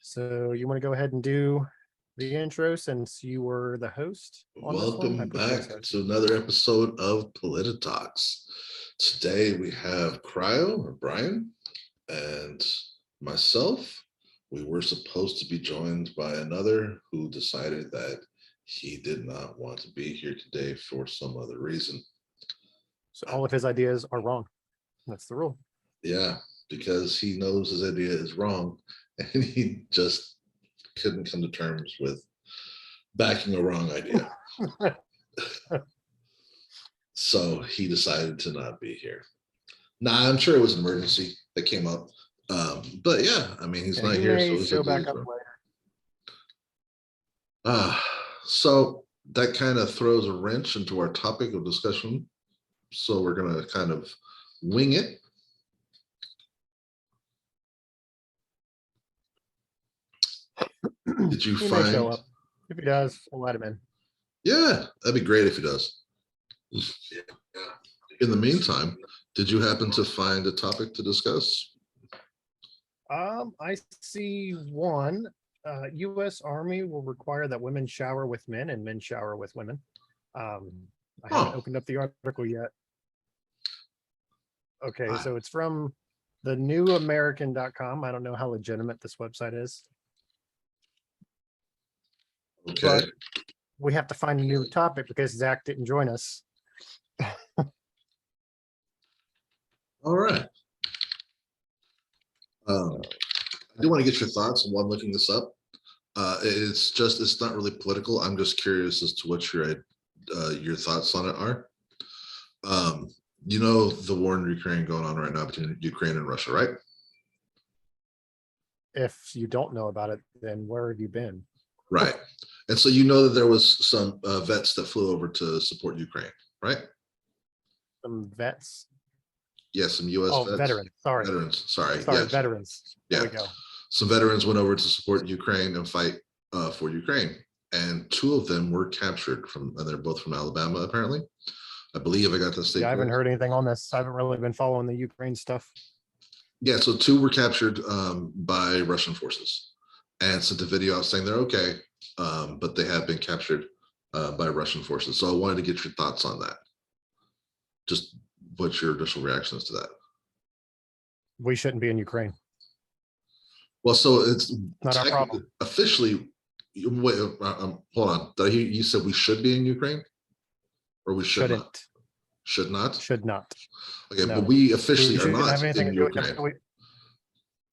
So you want to go ahead and do the intro since you were the host on this one? Welcome back to another episode of PolitiTalks. Today we have Cryo, or Brian, and myself. We were supposed to be joined by another who decided that he did not want to be here today for some other reason. So all of his ideas are wrong. That's the rule. Yeah, because he knows his idea is wrong and he just couldn't come to terms with backing a wrong idea. So he decided to not be here. Nah, I'm sure it was an emergency that came up. But yeah, I mean, he's not here. So show back up later. So that kind of throws a wrench into our topic of discussion. So we're going to kind of wing it. Did you he find? May show up. If he does, we'll let him in. Yeah, that'd be great if he does. In the meantime, did you happen to find a topic to discuss? I see one. U.S. Army will require that women shower with men and men shower with women. I haven't opened up the article yet. Okay, so it's from the newamerican.com. I don't know how legitimate this website is. Okay. But we have to find a new topic because Zach didn't join us. All right. I do want to get your thoughts while I'm looking this up. It's not really political. I'm just curious as to what your thoughts on it are. You know, the war in Ukraine going on right now between Ukraine and Russia, right? If you don't know about it, then where have you been? Right. And so you know that there was some vets that flew over to support Ukraine, right? Some vets? Yeah, some U.S. vets. Veterans. Sorry. Veterans. Sorry. Yes. Veterans. There we go. Some veterans went over to support Ukraine and fight for Ukraine. And two of them were captured and they're both from Alabama, apparently. I believe I got the state. Yeah, I haven't heard anything on this. I haven't really been following the Ukraine stuff. Yeah, so two were captured by Russian forces and sent a video out saying they're okay, but they have been captured by Russian forces. So I wanted to get your thoughts on that. Just what's your initial reactions to that? We shouldn't be in Ukraine. Well, so it's not our problem. Officially, wait, hold on. Did I hear you said we should be in Ukraine? Or we shouldn't? Should not? Should not. Okay, no. But we officially are not in Ukraine.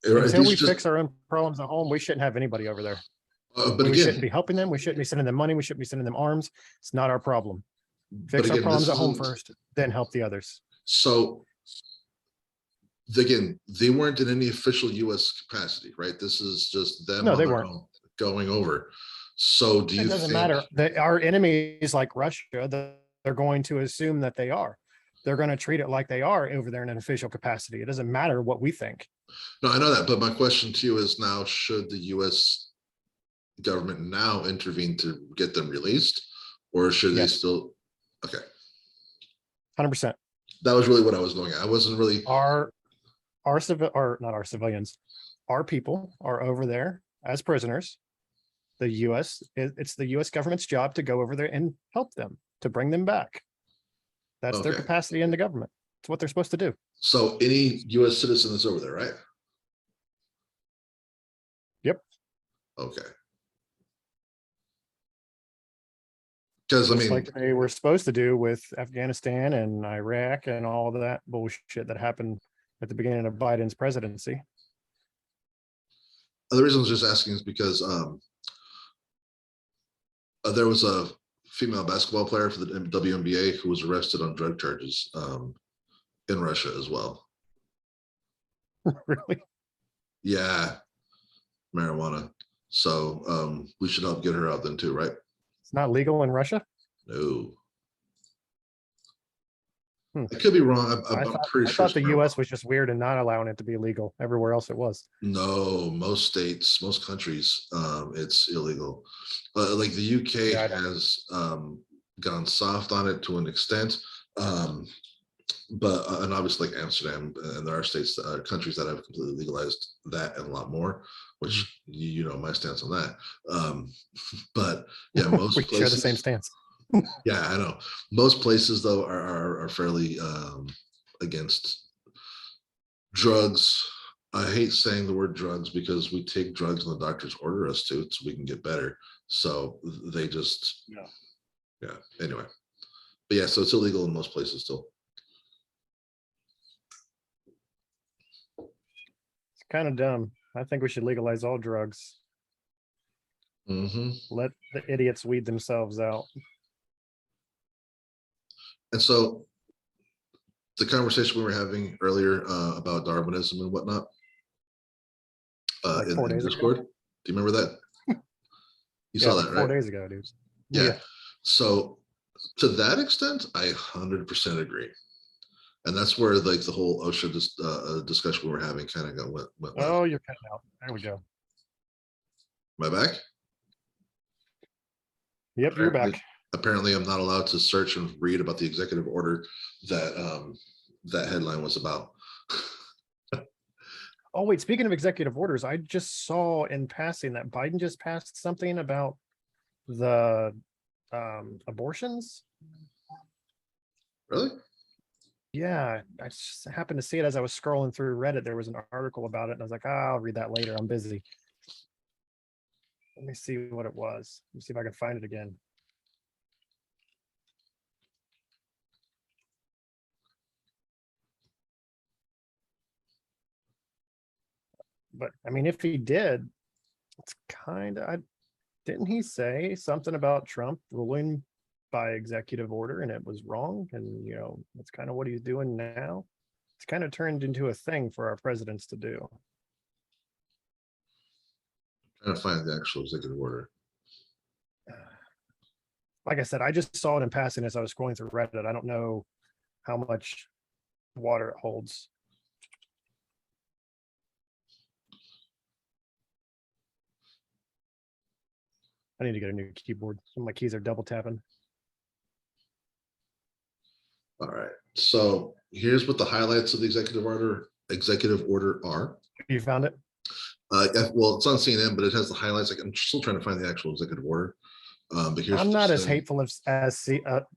Until we fix our own problems at home, we shouldn't have anybody over there. We shouldn't be helping them. We shouldn't be sending them money. We shouldn't be sending them arms. It's not our problem. Fix our problems at home first, then help the others. So, again, they weren't in any official U.S. capacity, right? This is just them no, they weren't going over. So do you think... It doesn't matter. Our enemies like Russia, they're going to assume that they are. They're going to treat it like they are over there in an official capacity. It doesn't matter what we think. No, I know that. But my question to you is now, should the U.S. government now intervene to get them released? Or should they still... Okay. 100%. That was really what I was going at. I wasn't really... Not our civilians, our people are over there as prisoners. The U.S. It's the U.S. government's job to go over there and help them, to bring them back. That's their capacity in the government. It's what they're supposed to do. So any U.S. citizen that's over there, right? Yep. Okay. Because I mean, like they were supposed to do with Afghanistan and Iraq and all of that bullshit that happened at the beginning of Biden's presidency. The reason I was just asking is because there was a female basketball player for the WNBA who was arrested on drug charges in Russia as well. Really? Yeah, marijuana. So we should help get her out then too, right? It's not legal in Russia? No. I could be wrong. I'm pretty sure. I thought the U.S. was just weird and not allowing it to be illegal. Everywhere else it was. No, most states, most countries, it's illegal. Like the UK has gone soft on it to an extent. but and obviously like Amsterdam, and there are states, countries that have completely legalized that and a lot more, which you know my stance on that. But yeah, most We share the places, same stance. yeah, I know. Most places though are fairly against drugs. I hate saying the word drugs because we take drugs and the doctors order us to, so we can get better. So they just, yeah. Anyway, but yeah, so it's illegal in most places still. It's kind of dumb. I think we should legalize all drugs. Let the idiots weed themselves out. And so the conversation we were having earlier about Darwinism and whatnot Like 4 in days Discord. ago. Do you remember that? You Yeah, saw like that, 4 right? days ago, dude. Yeah. So to that extent, I 100% agree. And that's where like the whole OSHA discussion we were having kind of went left. Oh, you're cutting out. There we go. My back? Yep, you're back. Apparently I'm not allowed to search and read about the executive order that that headline was about. Oh, wait, speaking of executive orders, I just saw in passing that Biden just passed something about the abortions. Really? Yeah, I just happened to see it as I was scrolling through Reddit. There was an article about it, and I was like, I'll read that later. I'm busy. Let me see what it was. Let me see if I can find it again. But I mean, if he did, it's kind of, didn't he say something about Trump ruling by executive order and it was wrong? And, you know, that's kind of what he's doing now. It's kind of turned into a thing for our presidents to do. Trying to find the actual executive order. Like I said, I just saw it in passing as I was scrolling through Reddit. I don't know how much water it holds. I need to get a new keyboard. Some of my keys are double tapping. All right. So here's what the highlights of the executive order are. You found it? Well, it's on CNN, but it has the highlights. Like I'm still trying to find the actual executive order. But here's I'm not as saying. hateful as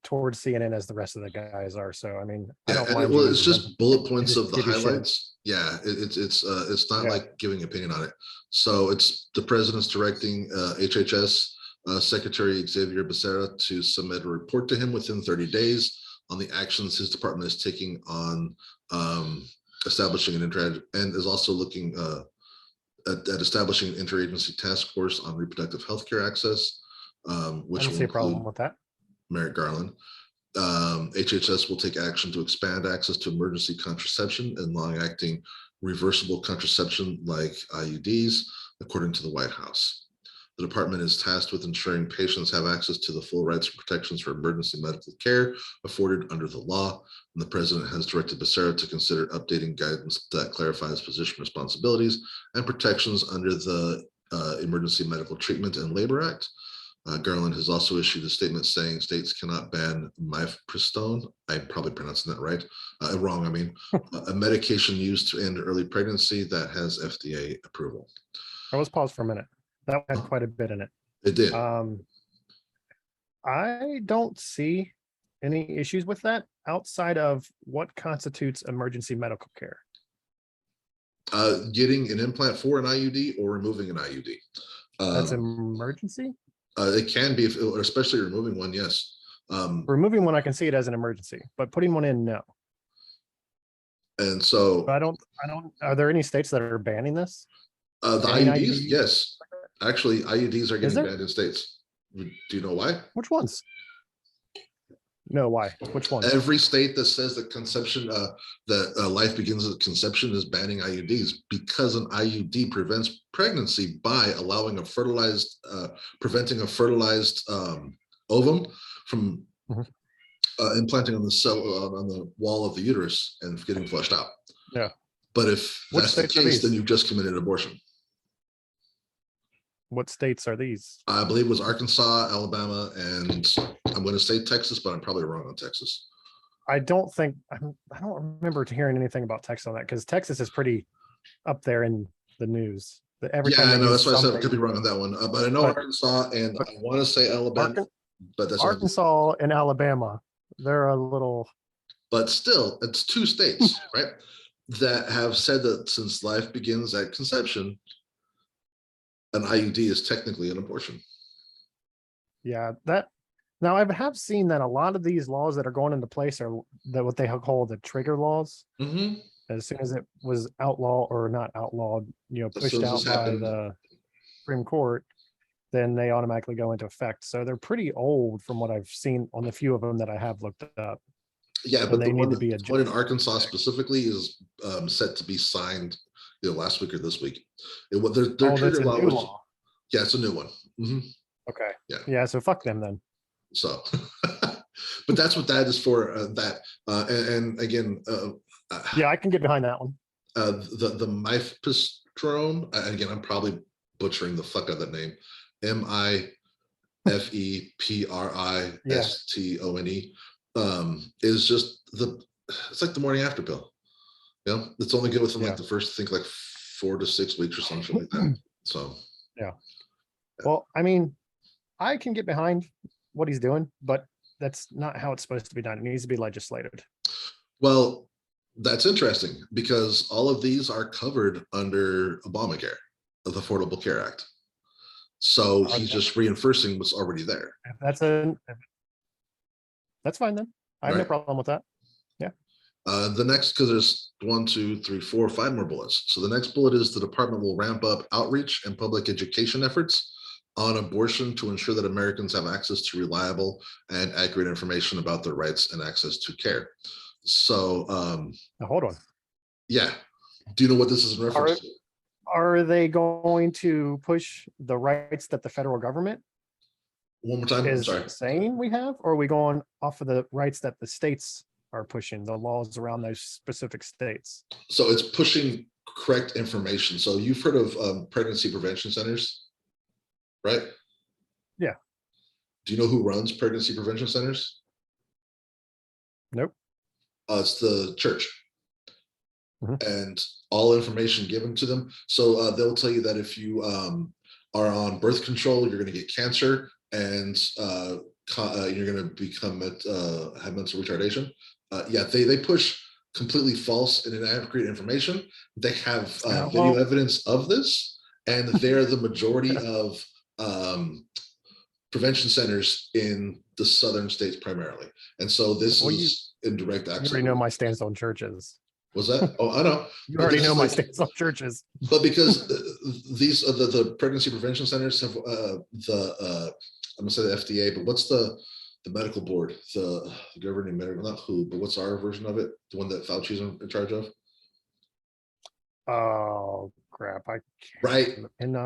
towards CNN as the rest of the guys are. So I mean, I Yeah, don't and mind. well, it's just bullet points just of the give you shit. highlights. Yeah, it's not Yeah. like giving opinion on it. So it's the president's directing HHS Secretary Xavier Becerra to submit a report to him within 30 days on the actions his department is taking on establishing an and is also looking at establishing an interagency task force on reproductive health care access, which I don't will see a problem include with that. Merrick Garland. HHS will take action to expand access to emergency contraception and long-acting reversible contraception like IUDs, according to the White House. The department is tasked with ensuring patients have access to the full rights and protections for emergency medical care afforded under the law. And the president has directed Becerra to consider updating guidance that clarifies position responsibilities and protections under the Emergency Medical Treatment and Labor Act. Garland has also issued a statement saying states cannot ban mifepristone. I'm probably pronouncing that right. Wrong, I mean, a medication used to end early pregnancy that has FDA approval. I was paused for a minute. That had quite a bit in it. It did. I don't see any issues with that outside of what constitutes emergency medical care. Getting an implant for an IUD or removing an IUD. That's emergency? It can be, especially removing one, yes. Removing one, I can see it as an emergency, but putting one in, no. And so But are there any states that are banning this? The Banning IUDs, yes. Actually, IUDs are getting banned in states. Do you know why? Which ones? No, why? Which ones? Every state that says that conception, life begins at conception is banning IUDs because an IUD prevents pregnancy by allowing preventing a fertilized ovum from implanting on the cell on the wall of the uterus and getting flushed out. Yeah. But if that's the case, then you've just committed abortion. What states are these? I believe it was Arkansas, Alabama, and I'm going to say Texas, but I'm probably wrong on Texas. I don't think I don't remember hearing anything about Texas on that, because Texas is pretty up there in the news. Every Yeah, time I they know. use That's why I said I something, could be wrong on that one. But I know but, Arkansas and but I want to say Alabama, but that's only. Arkansas and Alabama, they're a little. But still, it's two states, right, that have said that since life begins at conception, an IUD is technically an abortion. Yeah, that now I have seen that a lot of these laws that are going into place are what they call the trigger laws. Mm-hmm. As soon as it was outlawed, or not outlawed, As soon pushed as out this by happened, the Supreme Court, then they automatically go into effect. So they're pretty old from what I've seen on the few of them that I have looked up. yeah, And but they the need one, to be the one in adjusted. Arkansas specifically is set to be signed last week or this week. Their Oh, that's trigger a law new was, law. yeah, it's a new one. Mm-hmm. Okay. Yeah. Yeah. So fuck them then. So, but that's what that is for. And again, Yeah, I can get behind that one. the mifepristone. And again, I'm probably butchering the fuck out of that name. MIFEPRISTONE is just it's like the morning after pill. It's only good within like the first, I think, like 4 to 6 weeks or something like that. So yeah. Well, I mean, I can get behind what he's doing, but that's not how it's supposed to be done. It needs to be legislated. well, that's interesting because all of these are covered under Obamacare, the Affordable Care Act. So he's just reinforcing what's already there. If that's fine then. I have no problem with that. Yeah. The next, because there's 1, 2, 3, 4, 5 more bullets. So the next bullet is the department will ramp up outreach and public education efforts on abortion to ensure that Americans have access to reliable and accurate information about their rights and access to care. So now, hold on. Yeah. Do you know what this is in reference to? Are they going to push the rights that the federal government One more time. is saying we have, or are we going off of the rights that the states are pushing, the laws around those specific states? So it's pushing correct information. So you've heard of pregnancy prevention centers, right? Yeah. Do you know who runs pregnancy prevention centers? Nope. It's the church. And all information given to them. So they'll tell you that if you are on birth control, you're going to get cancer and you're going to become have mental retardation. Yeah, they push completely false and inaccurate information. They have video evidence of this, and they're the majority of prevention centers in the southern states primarily. And so this is in direct access. You already know my stance on churches. Was that? Oh, I know. You already know my stance on churches. But because these are the pregnancy prevention centers have I'm gonna say the FDA, but what's the medical board, the governing medical, not who, but what's our version of it? The one that Fauci's in charge of? Oh crap! I can't. Right. And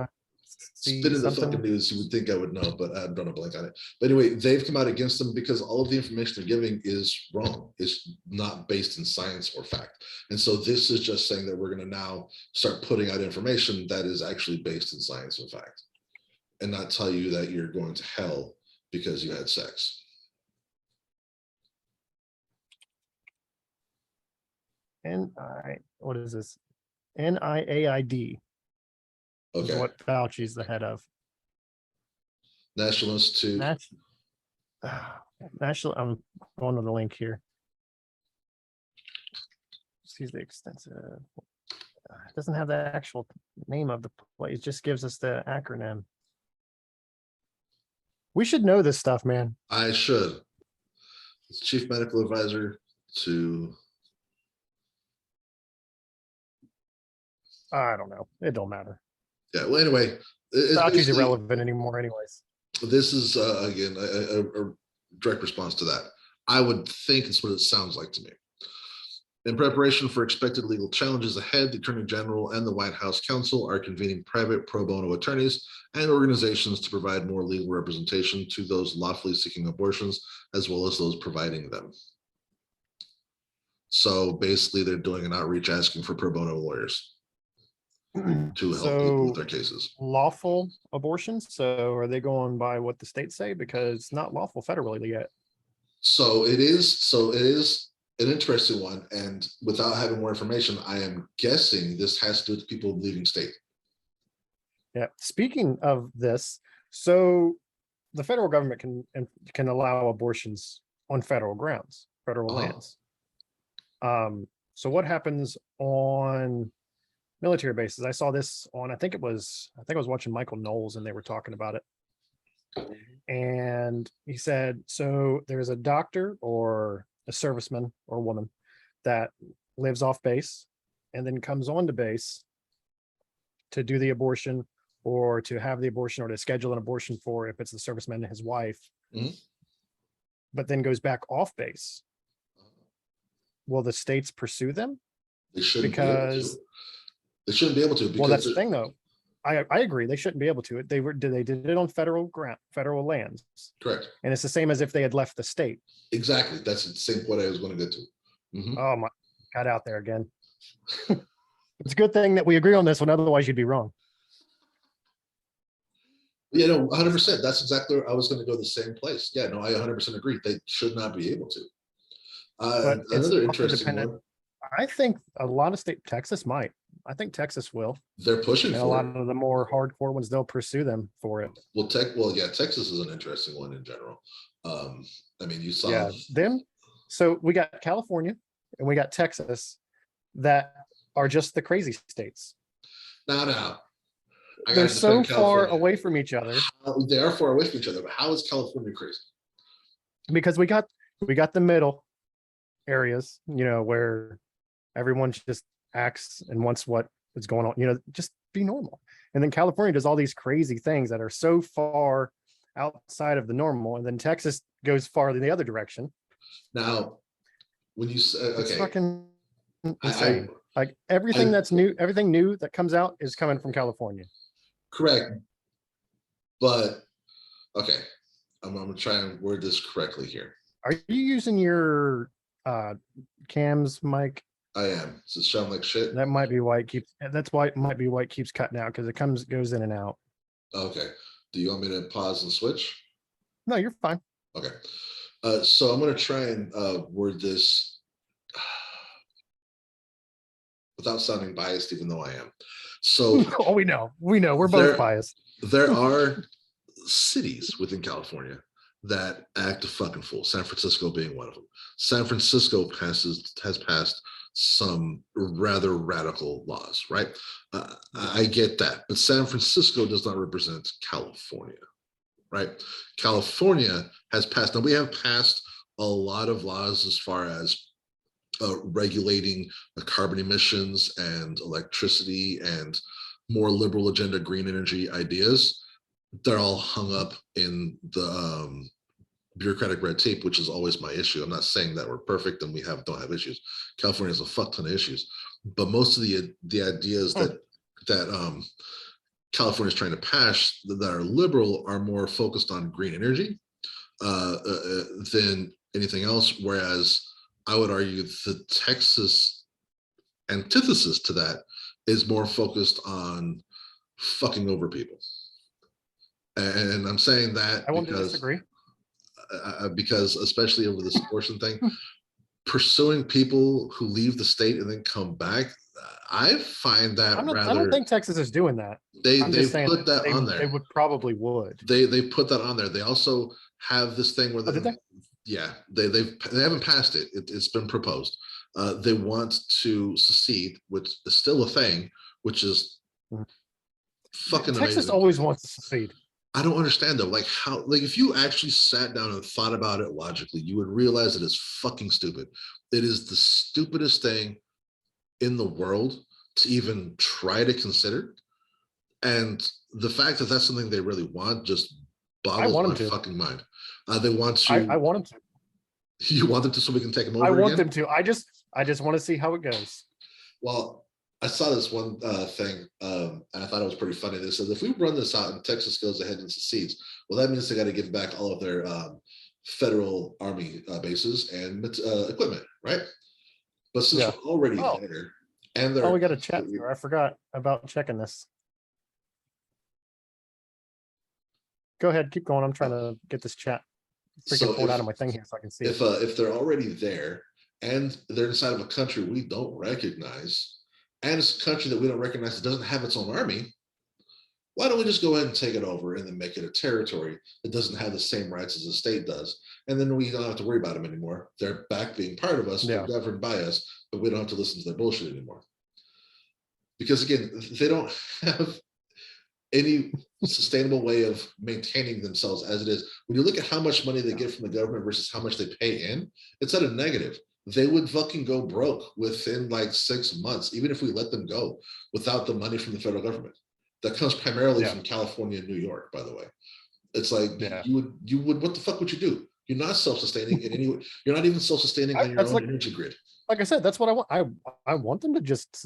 spin in the fucking news, you would think I would know, but I'm drawing a blank on it. But anyway, they've come out against them because all of the information they're giving is wrong. It's not based in science or fact. And so this is just saying that we're going to now start putting out information that is actually based in science and fact, and not tell you that you're going to hell because you had sex. What is this? NIAID. Okay. What Fauci's the head of. National Institute. National. I'm going to the link here. Sees the extensive. It doesn't have the actual name of the place. It just gives us the acronym. We should know this stuff, man. I should. It's Chief Medical Advisor to. I don't know. It don't matter. Yeah. Well, anyway, Fauci's irrelevant anymore, anyways. This is again a direct response to that. I would think it's what it sounds like to me. In preparation for expected legal challenges ahead, the Attorney General and the White House Counsel are convening private pro bono attorneys and organizations to provide more legal representation to those lawfully seeking abortions, as well as those providing them. So basically, they're doing an outreach asking for pro bono lawyers to help people with their cases. Lawful abortions. So are they going by what the states say? Because it's not lawful federally yet. So it is an interesting one. And without having more information, I am guessing this has to do with people leaving state. Yeah. Speaking of this, so the federal government can allow abortions on federal grounds, federal lands. So what happens on military bases? I saw this on, I think I was watching Michael Knowles and they were talking about it. And he said, so there's a doctor or a serviceman or woman that lives off base and then comes on to base to do the abortion or to have the abortion or to schedule an abortion for, if it's the serviceman and his wife, but then goes back off base. Will the states pursue them? They shouldn't because be able to. They shouldn't be able to. Well, that's the thing, though. I agree. They shouldn't be able to. They did it on federal lands. Correct. And it's the same as if they had left the state. Exactly. That's the same point I was going to get to. Oh my, got out there again. It's a good thing that we agree on this one. Otherwise, you'd be wrong. Yeah, no, 100%. That's exactly where I was going to go, the same place. Yeah, no, I 100% agree. They should not be able to. Another interesting one. I think a lot of Texas might. I think Texas will. They're pushing for a lot of the more hardcore ones, they'll pursue them for it. Well, yeah, Texas is an interesting one in general. I mean, you saw them. So we got California and we got Texas that are just the crazy states. No. They're so far away from each other. They are far away from each other, but how is California crazy? Because we got the middle areas, where everyone just acts and wants what is going on, just be normal. And then California does all these crazy things that are so far outside of the normal. And then Texas goes far in the other direction. Now, when you say, okay, it's fucking insane. Like everything new that comes out is coming from California. Correct. But okay, I'm gonna try and word this correctly here. Are you using your Cam's mic? I am. Does it sound like shit? That might be why it keeps. That's why it might be why it keeps cutting out, because it goes in and out. Okay. Do you want me to pause and switch? No, you're fine. Okay. So I'm gonna try and word this without sounding biased, even though I am. So oh, we know we're both biased. There are cities within California that act a fucking fool. San Francisco being one of them. San Francisco has passed some rather radical laws, right? I get that, but San Francisco does not represent California, right? California has passed, and we have passed a lot of laws as far as regulating carbon emissions and electricity and more liberal agenda green energy ideas. They're all hung up in the bureaucratic red tape, which is always my issue. I'm not saying that we're perfect and we don't have issues. California has a fuck ton of issues, but most of the ideas that California is trying to pass that are liberal are more focused on green energy than anything else. Whereas I would argue the Texas antithesis to that is more focused on fucking over people. And I'm saying that I won't disagree. Because especially over this abortion thing, pursuing people who leave the state and then come back, I find that I don't think Texas is doing that. They put that on there. They would. They put that on there. They also have this thing where did they? Yeah, they haven't passed it. It's been proposed. They want to secede, which is still a thing, which is fucking Texas amazing. Always wants to secede. I don't understand though, like how, like if you actually sat down and thought about it logically, you would realize that it's fucking stupid. It is the stupidest thing in the world to even try to consider. And the fact that that's something they really want just boggles my fucking mind. They want to. I want them to. You want them to, so we can take them over. I want them to. I just want to see how it goes. Well, I saw this one thing, and I thought it was pretty funny. They said, if we run this out and Texas goes ahead and secedes, well, that means they got to give back all of their federal army bases and equipment, right? But since we're already there, and they're we got a chat here. I forgot about checking this. Go ahead, keep going. I'm trying to get this chat. Freaking pulled out of my thing here so I can see if they're already there and they're inside of a country we don't recognize, and it's a country that we don't recognize that doesn't have its own army, why don't we just go ahead and take it over and then make it a territory that doesn't have the same rights as the state does? And then we don't have to worry about them anymore. They're back being part of us, they're governed by us, but we don't have to listen to their bullshit anymore. Because again, they don't have any sustainable way of maintaining themselves as it is. When you look at how much money they get from the government versus how much they pay in, it's at a negative. They would fucking go broke within like 6 months, even if we let them go without the money from the federal government. That comes primarily from California and New York, by the way. It's like you would, what the fuck would you do? You're not self-sustaining in any way. You're not even self-sustaining on your own energy grid. Like I said, that's what I want. I want them to just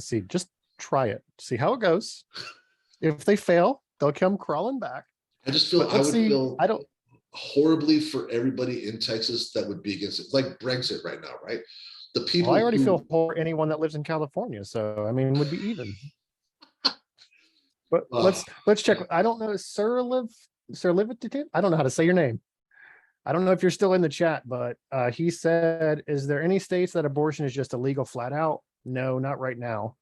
try it, see how it goes. If they fail, they'll come crawling back. I just feel I don't horribly for everybody in Texas that would be against it, like Brexit right now, right? The people. Well, I already feel for anyone that lives in California, so I mean, would be even. But let's check. I don't know, Sir Livitit. I don't know how to say your name. I don't know if you're still in the chat, but he said, "Is there any states that abortion is just illegal flat out?" No, not right now.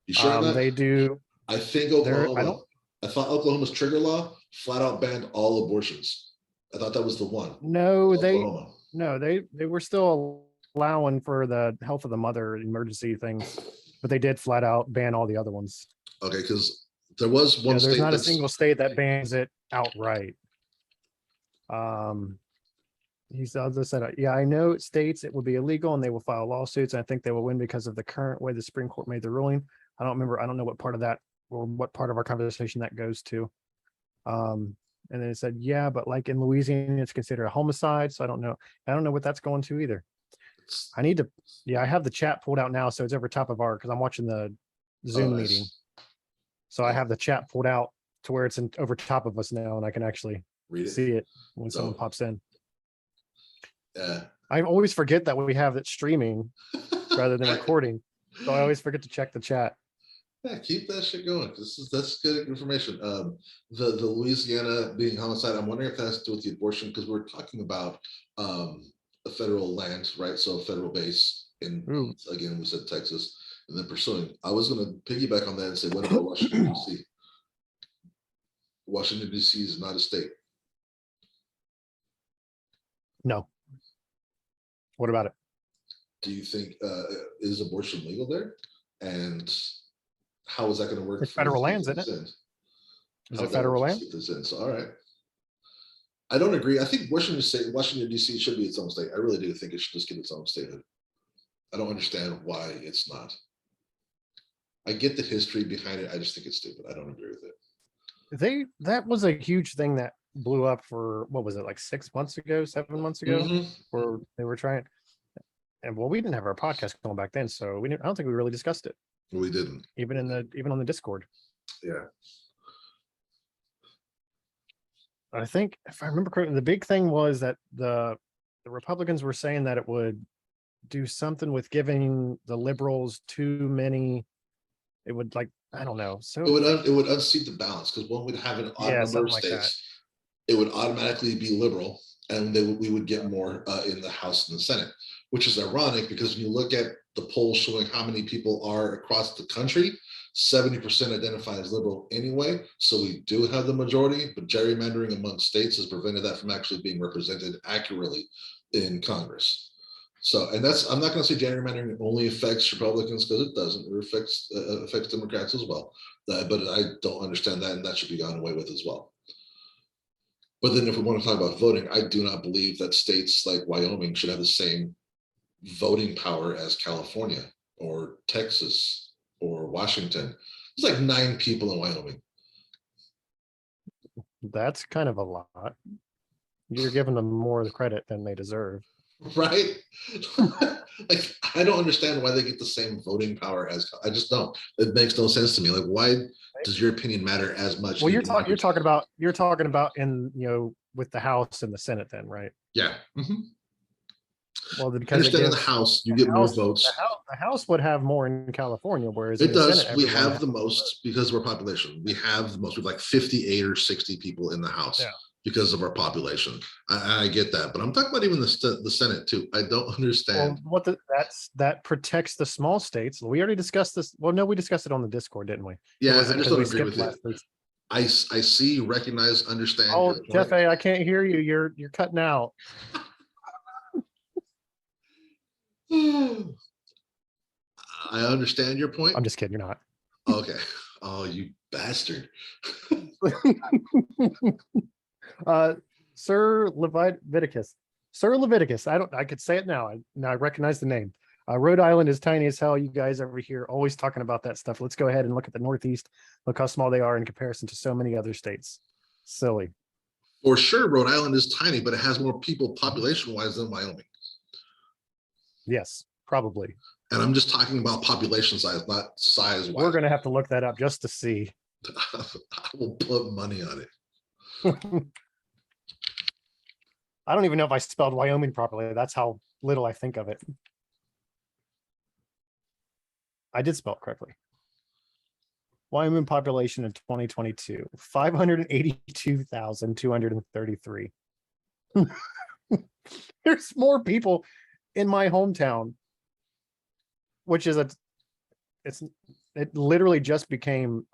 You sure they do. I think Oklahoma. I thought Oklahoma's trigger law flat out banned all abortions. I thought that was the one. No, they were still allowing for the health of the mother emergency things, but they did flat out ban all the other ones. Okay, because there was one. There's not a single state that bans it outright. He said, "Yeah, I know it states it will be illegal, and they will file lawsuits. And I think they will win because of the current way the Supreme Court made the ruling." I don't remember. I don't know what part of that or what part of our conversation that goes to. And then it said, "Yeah, but like in Louisiana, it's considered a homicide." So I don't know. I don't know what that's going to either. I need to. Yeah, I have the chat pulled out now, so it's over top of because I'm watching the Zoom meeting. So I have the chat pulled out to where it's over top of us now, and I can actually see it when someone pops in. I always forget that we have it streaming rather than recording, so I always forget to check the chat. Yeah, keep that shit going. That's good information. The Louisiana being homicide, I'm wondering if that has to do with the abortion, because we're talking about a federal land, right? So a federal base in again, we said Texas. And then pursuing, I was going to piggyback on that and say, what about Washington, D.C.? Washington, D.C. is not a state. No. What about it? Do you think, is abortion legal there? And how is that going to work? It's federal lands, isn't it? Is it federal land? So, all right. I don't agree. I think Washington, D.C. should be its own state. I really do think it should just get its own statehood. I don't understand why it's not. I get the history behind it. I just think it's stupid. I don't agree with it. That was a huge thing that blew up for, what was it, like 6 months ago, 7 months ago, where they were trying. And well, we didn't have our podcast going back then, so I don't think we really discussed it. We didn't. Even on the Discord. Yeah. I think, if I remember correctly, the big thing was that the Republicans were saying that it would do something with giving the liberals too many. It would, like, I don't know. So it would unseat the balance, because one would have an odd number of states. It would automatically be liberal, and we would get more in the House and the Senate, which is ironic because when you look at the polls showing how many people are across the country, 70% identify as liberal anyway. So we do have the majority, but gerrymandering among states has prevented that from actually being represented accurately in Congress. So, and I'm not going to say gerrymandering only affects Republicans, because it doesn't. It affects Democrats as well. But I don't understand that, and that should be gone away with as well. But then if we want to talk about voting, I do not believe that states like Wyoming should have the same voting power as California or Texas or Washington. There's like 9 people in Wyoming. That's kind of a lot. You're giving them more credit than they deserve. Right? Like, I don't understand why they get the same voting power as, I just don't. It makes no sense to me. Like, why does your opinion matter as much? Well, you're talking about in, with the House and the Senate then, right? Yeah. Well, because in the House, you get more votes. The House would have more in California, whereas it does. We have the most because of our population. We have the most. We have like 58 or 60 people in the House. because of our population. I get that, but I'm talking about even the Senate too. I don't understand. Well, that protects the small states. We already discussed this. Well, no, we discussed it on the Discord, didn't we? Yeah, Was I it just because don't we agree with skipped it. last week? I see, recognize, understand Oh, your point. Jefe, I can't hear you. You're cutting out. I understand your point. I'm just kidding. You're not. Okay. Oh, you bastard. Sir Leviticus. Sir Leviticus. I could say it now. I recognize the name. Rhode Island is tiny as hell. You guys over here always talking about that stuff. Let's go ahead and look at the Northeast. Look how small they are in comparison to so many other states. Silly. For sure, Rhode Island is tiny, but it has more people population-wise than Wyoming. Yes, probably. And I'm just talking about population size, not size-wise. We're going to have to look that up just to see. I will put money on it. I don't even know if I spelled Wyoming properly. That's how little I think of it. I did spell it correctly. Wyoming population in 2022, 582,233. There's more people in my hometown, which is it literally just became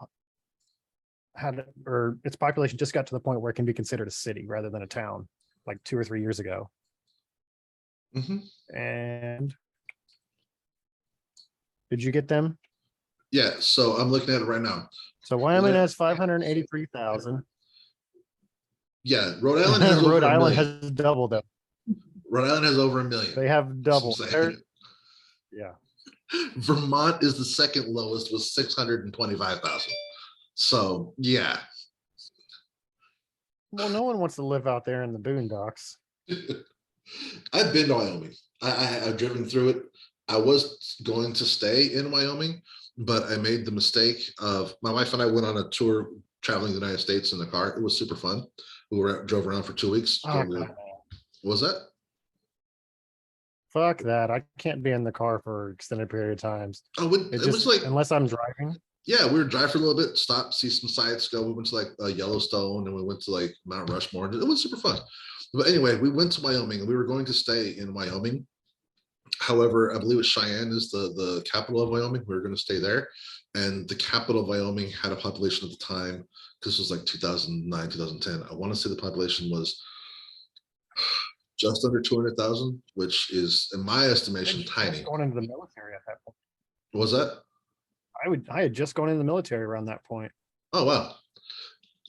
its population just got to the point where it can be considered a city rather than a town, like 2 or 3 years ago. And did you get them? Yeah, so I'm looking at it right now. So Wyoming has 583,000. Yeah, Rhode Island has Rhode over Island a million. has doubled them. Rhode Island has over 1 million. They have doubled. Yeah. Vermont is the second lowest with 625,000. So yeah. Well, no one wants to live out there in the boondocks. I've been to Wyoming. I've driven through it. I was going to stay in Wyoming, but I made the mistake of, my wife and I went on a tour traveling the United States in the car. It was super fun. We drove around for 2 weeks. What was that? Fuck that. I can't be in the car for extended period of times. Oh, it was like, unless I'm driving. Yeah, we were driving for a little bit, stop, see some sights, go. We went to like Yellowstone, and we went to like Mount Rushmore. It was super fun. But anyway, we went to Wyoming, and we were going to stay in Wyoming. However, I believe Cheyenne is the capital of Wyoming. We were going to stay there. And the capital of Wyoming had a population at the time, this was like 2009, 2010. I want to say the population was just under 200,000, which is, in my estimation, tiny. Going into the military at that point. What was that? I had just gone into the military around that point. Oh, wow.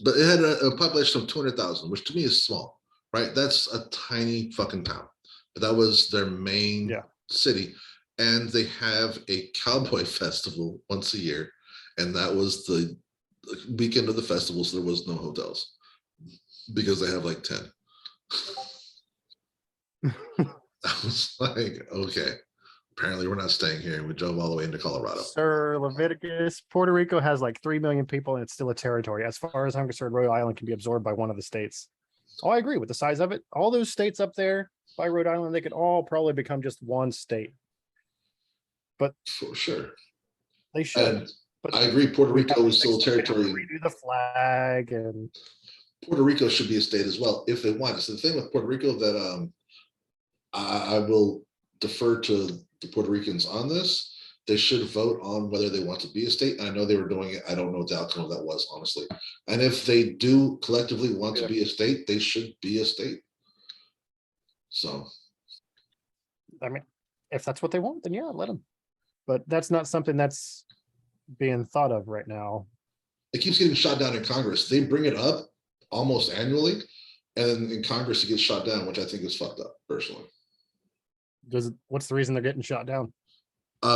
But it had a population of 200,000, which to me is small, right? That's a tiny fucking town. But that was their main city. And they have a cowboy festival once a year. And that was the weekend of the festival, so there was no hotels because they have like 10. I was like, okay, apparently we're not staying here. We drove all the way into Colorado. Sir Leviticus, Puerto Rico has like 3 million people and it's still a territory. As far as I'm concerned, Rhode Island can be absorbed by one of the states. Oh, I agree with the size of it. All those states up there by Rhode Island, they could all probably become just one state. But for sure, they should. And but I agree. Puerto Rico is still a territory. Redo the flag, and Puerto Rico should be a state as well if they want. So the thing with Puerto Rico that I will defer to the Puerto Ricans on this. They should vote on whether they want to be a state. I know they were doing it. I don't know what the outcome of that was, honestly. And if they do collectively want to be a state, they should be a state. So, I mean, if that's what they want, then yeah, let them. But that's not something that's being thought of right now. It keeps getting shot down in Congress. They bring it up almost annually, and then in Congress it gets shot down, which I think is fucked up, personally. What's the reason they're getting shot down?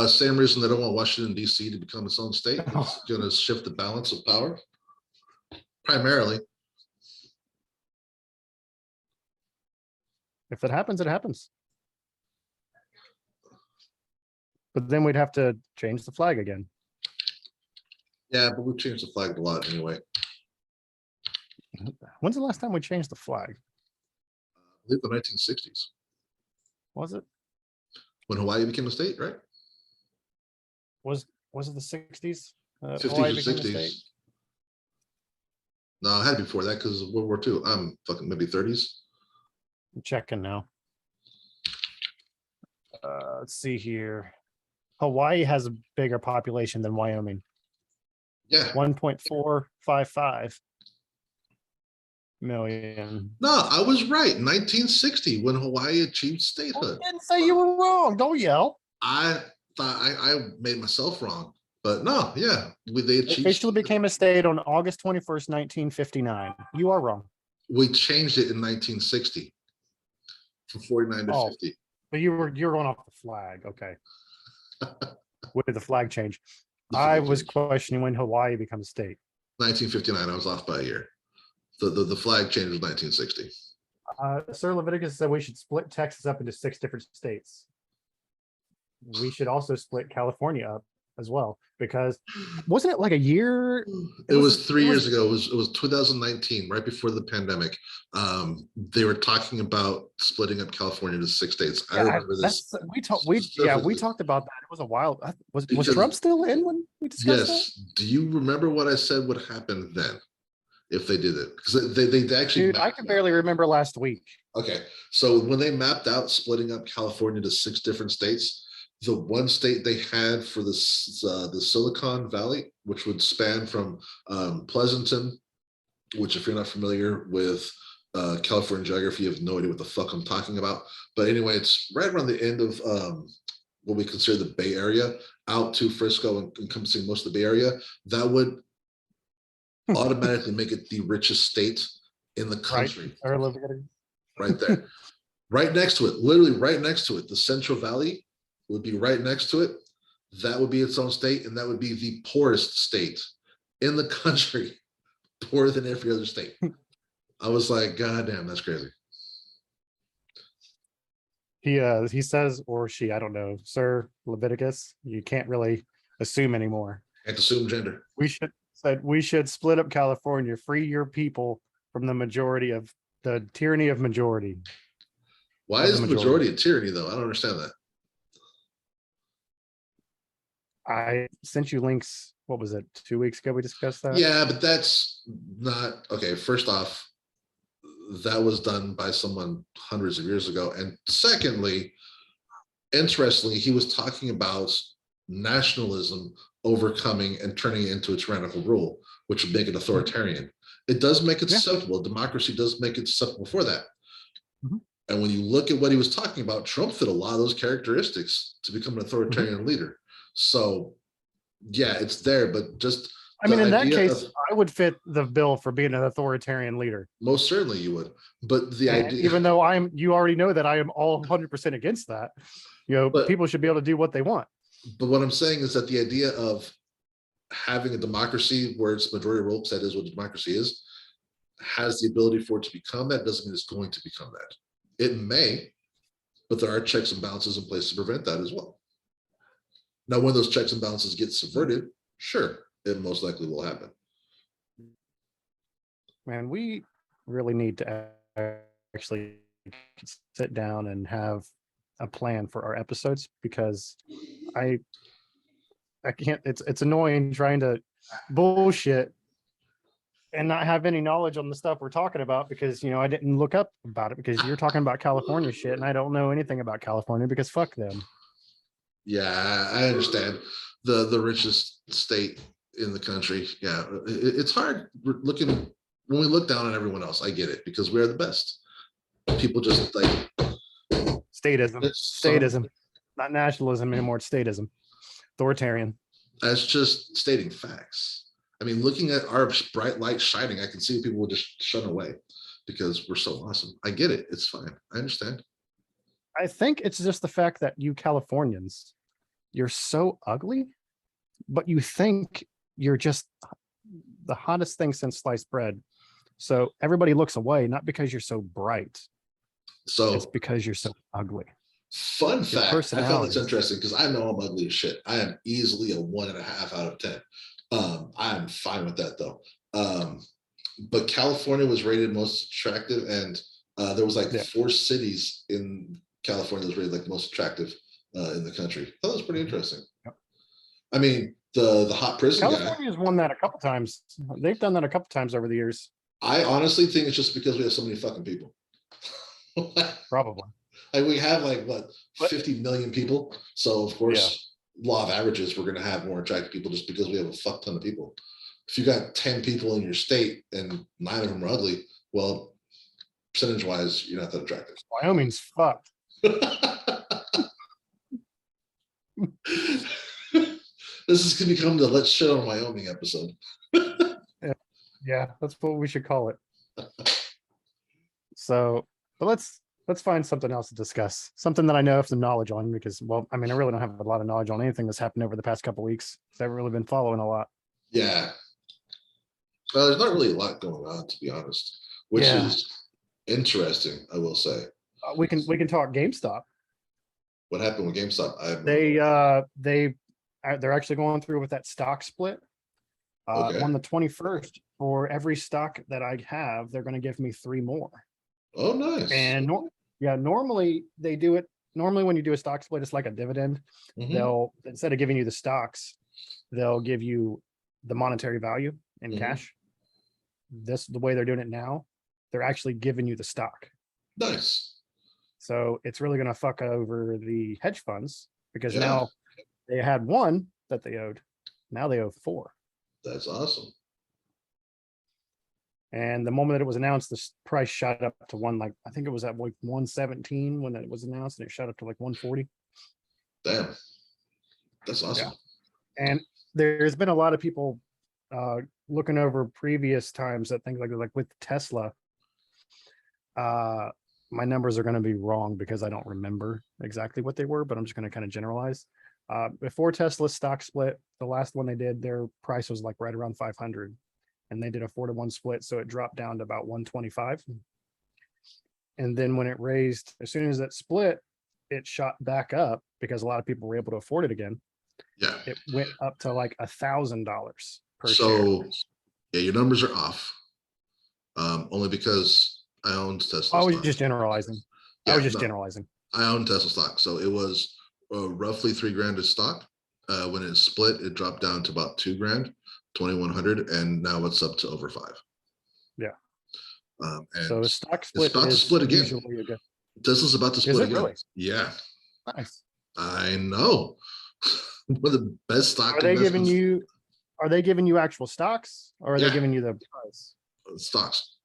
Same reason they don't want Washington, D.C. to become its own state. It's going to shift the balance of power, primarily. If it happens, it happens. But then we'd have to change the flag again. Yeah, but we've changed the flag a lot anyway. When's the last time we changed the flag? I believe the 1960s. Was it? When Hawaii became a state, right? Was it the 60s? 50s or 60s. No, I had it before that because of World War II. I'm fucking maybe 30s. I'm checking now. Let's see here. Hawaii has a bigger population than Wyoming. Yeah. 1.455 million. No, I was right. 1960 when Hawaii achieved statehood. I didn't say you were wrong. Don't yell. I thought I made myself wrong, but no, yeah, they It officially became a state on August 21st, 1959. You are wrong. We changed it in 1960 from 49 to 50. But you're going off the flag. Okay. With the flag change. I was questioning when Hawaii becomes a state. 1959. I was off by a year. The flag change was 1960. Sir Leviticus said we should split Texas up into 6 different states. We should also split California up as well, because wasn't it like a year? It was 3 years ago. It was 2019, right before the pandemic. They were talking about splitting up California to 6 states. I remember this. We talked about that. It was a while. Was Trump still in when we discussed yes. That? Do you remember what I said would happen then if they did it? Because they actually. Dude, I can barely remember last week. Okay, so when they mapped out splitting up California to 6 different states, the one state they had for the Silicon Valley, which would span from Pleasanton, which if you're not familiar with California geography, you have no idea what the fuck I'm talking about. But anyway, it's right around the end of what we consider the Bay Area, out to Frisco and encompassing most of the Bay Area. That would automatically make it the richest state in the country. Right there. Right next to it, literally right next to it, the Central Valley would be right next to it. That would be its own state, and that would be the poorest state in the country, poorer than every other state. I was like, God damn, that's crazy. He says, or she, I don't know, Sir Leviticus, you can't really assume anymore. Can't assume gender. We should split up California, free your people from the tyranny of majority. Why is the majority a tyranny, though? I don't understand that. I sent you links. What was it? 2 weeks ago we discussed that. Yeah, but that's not okay. First off, that was done by someone hundreds of years ago. And secondly, interestingly, he was talking about nationalism overcoming and turning it into a tyrannical rule, which would make it authoritarian. It does make it susceptible. Democracy does make it susceptible for that. Mm-hmm. And when you look at what he was talking about, Trump fit a lot of those characteristics to become an authoritarian leader. So, yeah, it's there, but just I mean, in that case, I would fit the bill for being an authoritarian leader. Most certainly you would. But the idea, even though you already know that I am all 100% against that, people should be able to do what they want. But what I'm saying is that the idea of having a democracy where it's majority rule, because that is what democracy is, has the ability for it to become that, doesn't mean it's going to become that. It may, but there are checks and balances in place to prevent that as well. Now, when those checks and balances get subverted, sure, it most likely will happen. Man, we really need to actually sit down and have a plan for our episodes, because I can't, it's annoying trying to bullshit and not have any knowledge on the stuff we're talking about, because I didn't look up about it, because you're talking about California shit and I don't know anything about California, because fuck them. Yeah, I understand. The richest state in the country. Yeah, it's hard looking when we look down on everyone else. I get it, because we're the best. People just like statism, not nationalism anymore. It's statism, authoritarian. That's just stating facts. I mean, looking at our bright light shining, I can see people will just shun away because we're so awesome. I get it. It's fine. I understand. I think it's just the fact that you Californians, you're so ugly, but you think you're just the hottest thing since sliced bread. So everybody looks away, not because you're so bright. So it's because you're so ugly. Fun fact, I found this interesting because I know I'm ugly as shit. I am easily a 1.5 out of 10. I'm fine with that though. But California was rated most attractive, and there was like 4 cities in California that was rated like most attractive in the country. That was pretty interesting. Yep. I mean, The hot prison guy. California's won that a couple times. They've done that a couple times over the years. I honestly think it's just because we have so many fucking people. Probably. Like we have like what 50 million people. So of course, law of averages, we're gonna have more attractive people just because we have a fuck ton of people. If you got 10 people in your state and 9 of them are ugly, well, percentage wise, you're not that attractive. Wyoming's fucked. This is gonna become the let's shit on Wyoming episode. Yeah, that's what we should call it. So, but let's find something else to discuss. Something that I know have some knowledge on, because, well, I mean, I really don't have a lot of knowledge on anything that's happened over the past couple of weeks. So I've really been following a lot. Yeah. Well, there's not really a lot going on, to be honest, which is interesting, I will say. We can talk GameStop. What happened with GameStop? They're actually going through with that stock split. Okay. On the 21st, for every stock that I have, they're going to give me 3 more. Oh, nice. And normally they do it. Normally, when you do a stock split, it's like a dividend. They'll, instead of giving you the stocks, they'll give you the monetary value in cash. The way they're doing it now, they're actually giving you the stock. Nice. So it's really going to fuck over the hedge funds, because now they had 1 that they owed. Now they owe 4. That's awesome. And the moment that it was announced, the price shot up to I think it was at like 117 when it was announced, and it shot up to like 140. Damn. That's awesome. Yeah. And there's been a lot of people looking over previous times that think like with Tesla, my numbers are going to be wrong because I don't remember exactly what they were, but I'm just going to kind of generalize. Before Tesla's stock split, the last one they did, their price was like right around 500, and they did a 4-to-1 split. So it dropped down to about 125. And then when it raised, as soon as it split, it shot back up because a lot of people were able to afford it again. Yeah. It went up to like $1,000 per share. So yeah, your numbers are off. Only because I owned Tesla. I was just generalizing. Yeah, generalizing. I own Tesla stock. So it was roughly $3,000 a stock. When it split, it dropped down to about $2,000, 2,100, and now it's up to over 5. Yeah. And so the stock split it's about to split again. Tesla's about to split again. Really? Yeah. Nice. I know. One of the best stock. Are they giving you actual stocks, or are they giving you the price? Stocks.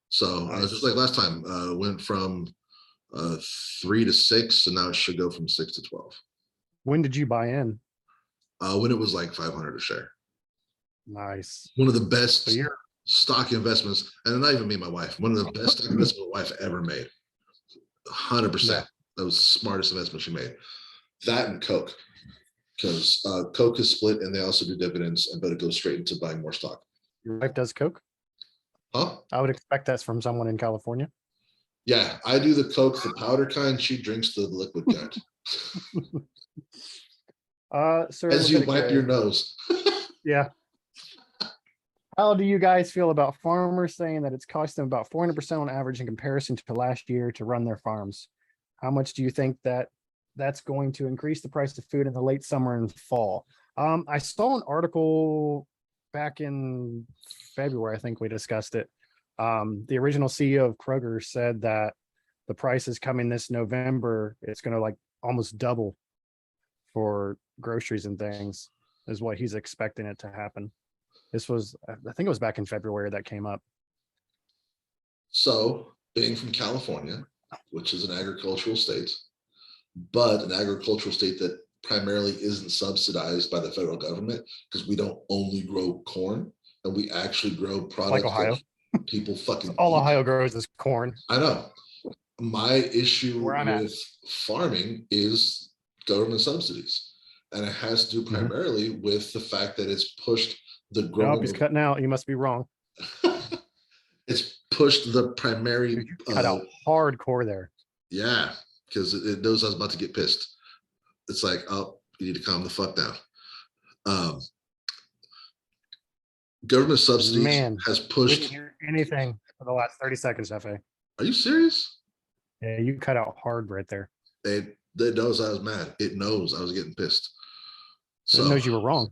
So just like last time, went from 3 to 6, and now it should go from 6 to 12. When did you buy in? When it was like 500 a share. Nice. One of the best stock investments, and not even me and my wife, one of the best stock investments my wife ever made. 100%. That was the smartest investment she made. That and Coke, because Coke is split, and they also do dividends, but it goes straight into buying more stock. Your wife does Coke? Huh? I would expect that's from someone in California. Yeah, I do the Coke, the powder kind. She drinks the liquid kind. Sir, as you wipe your nose. Yeah. How do you guys feel about farmers saying that it's costing them about 400% on average in comparison to last year to run their farms? How much do you think that that's going to increase the price of food in the late summer and fall? I saw an article back in February, I think we discussed it. The original CEO of Kroger said that the price is coming this November. It's going to like almost double for groceries and things, is what he's expecting it to happen. This was, I think it was back in February that came up. So being from California, which is an agricultural state, but an agricultural state that primarily isn't subsidized by the federal government, because we don't only grow corn, and we actually grow products like Ohio. that people fucking all eat. Ohio grows is corn. I know. My issue with farming is government subsidies, and it has to do primarily with the fact that it's pushed the growth. Nope, he's cutting out. You must be wrong. It's pushed the primary. You cut out hardcore there. Yeah, because it knows I was about to get pissed. It's like, oh, you need to calm the fuck down. Government subsidies has pushed. Didn't hear anything for the last 30 seconds, Hefe. Are you serious? Yeah, you cut out hard right there. It knows I was mad. It knows I was getting pissed. So It knows you were wrong.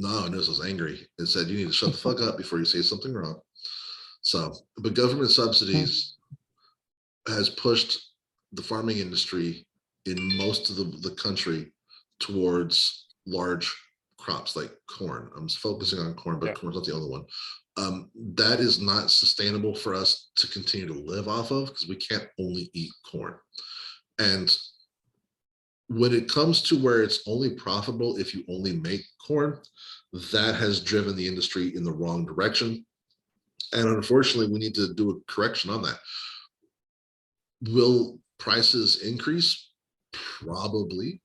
no, it was angry. It said you need to shut the fuck up before you say something wrong. So, but government subsidies has pushed the farming industry in most of the country towards large crops like corn. I'm focusing on corn, but corn's not the only one. That is not sustainable for us to continue to live off of because we can't only eat corn. And when it comes to where it's only profitable if you only make corn, that has driven the industry in the wrong direction. And unfortunately, we need to do a correction on that. Will prices increase? Probably.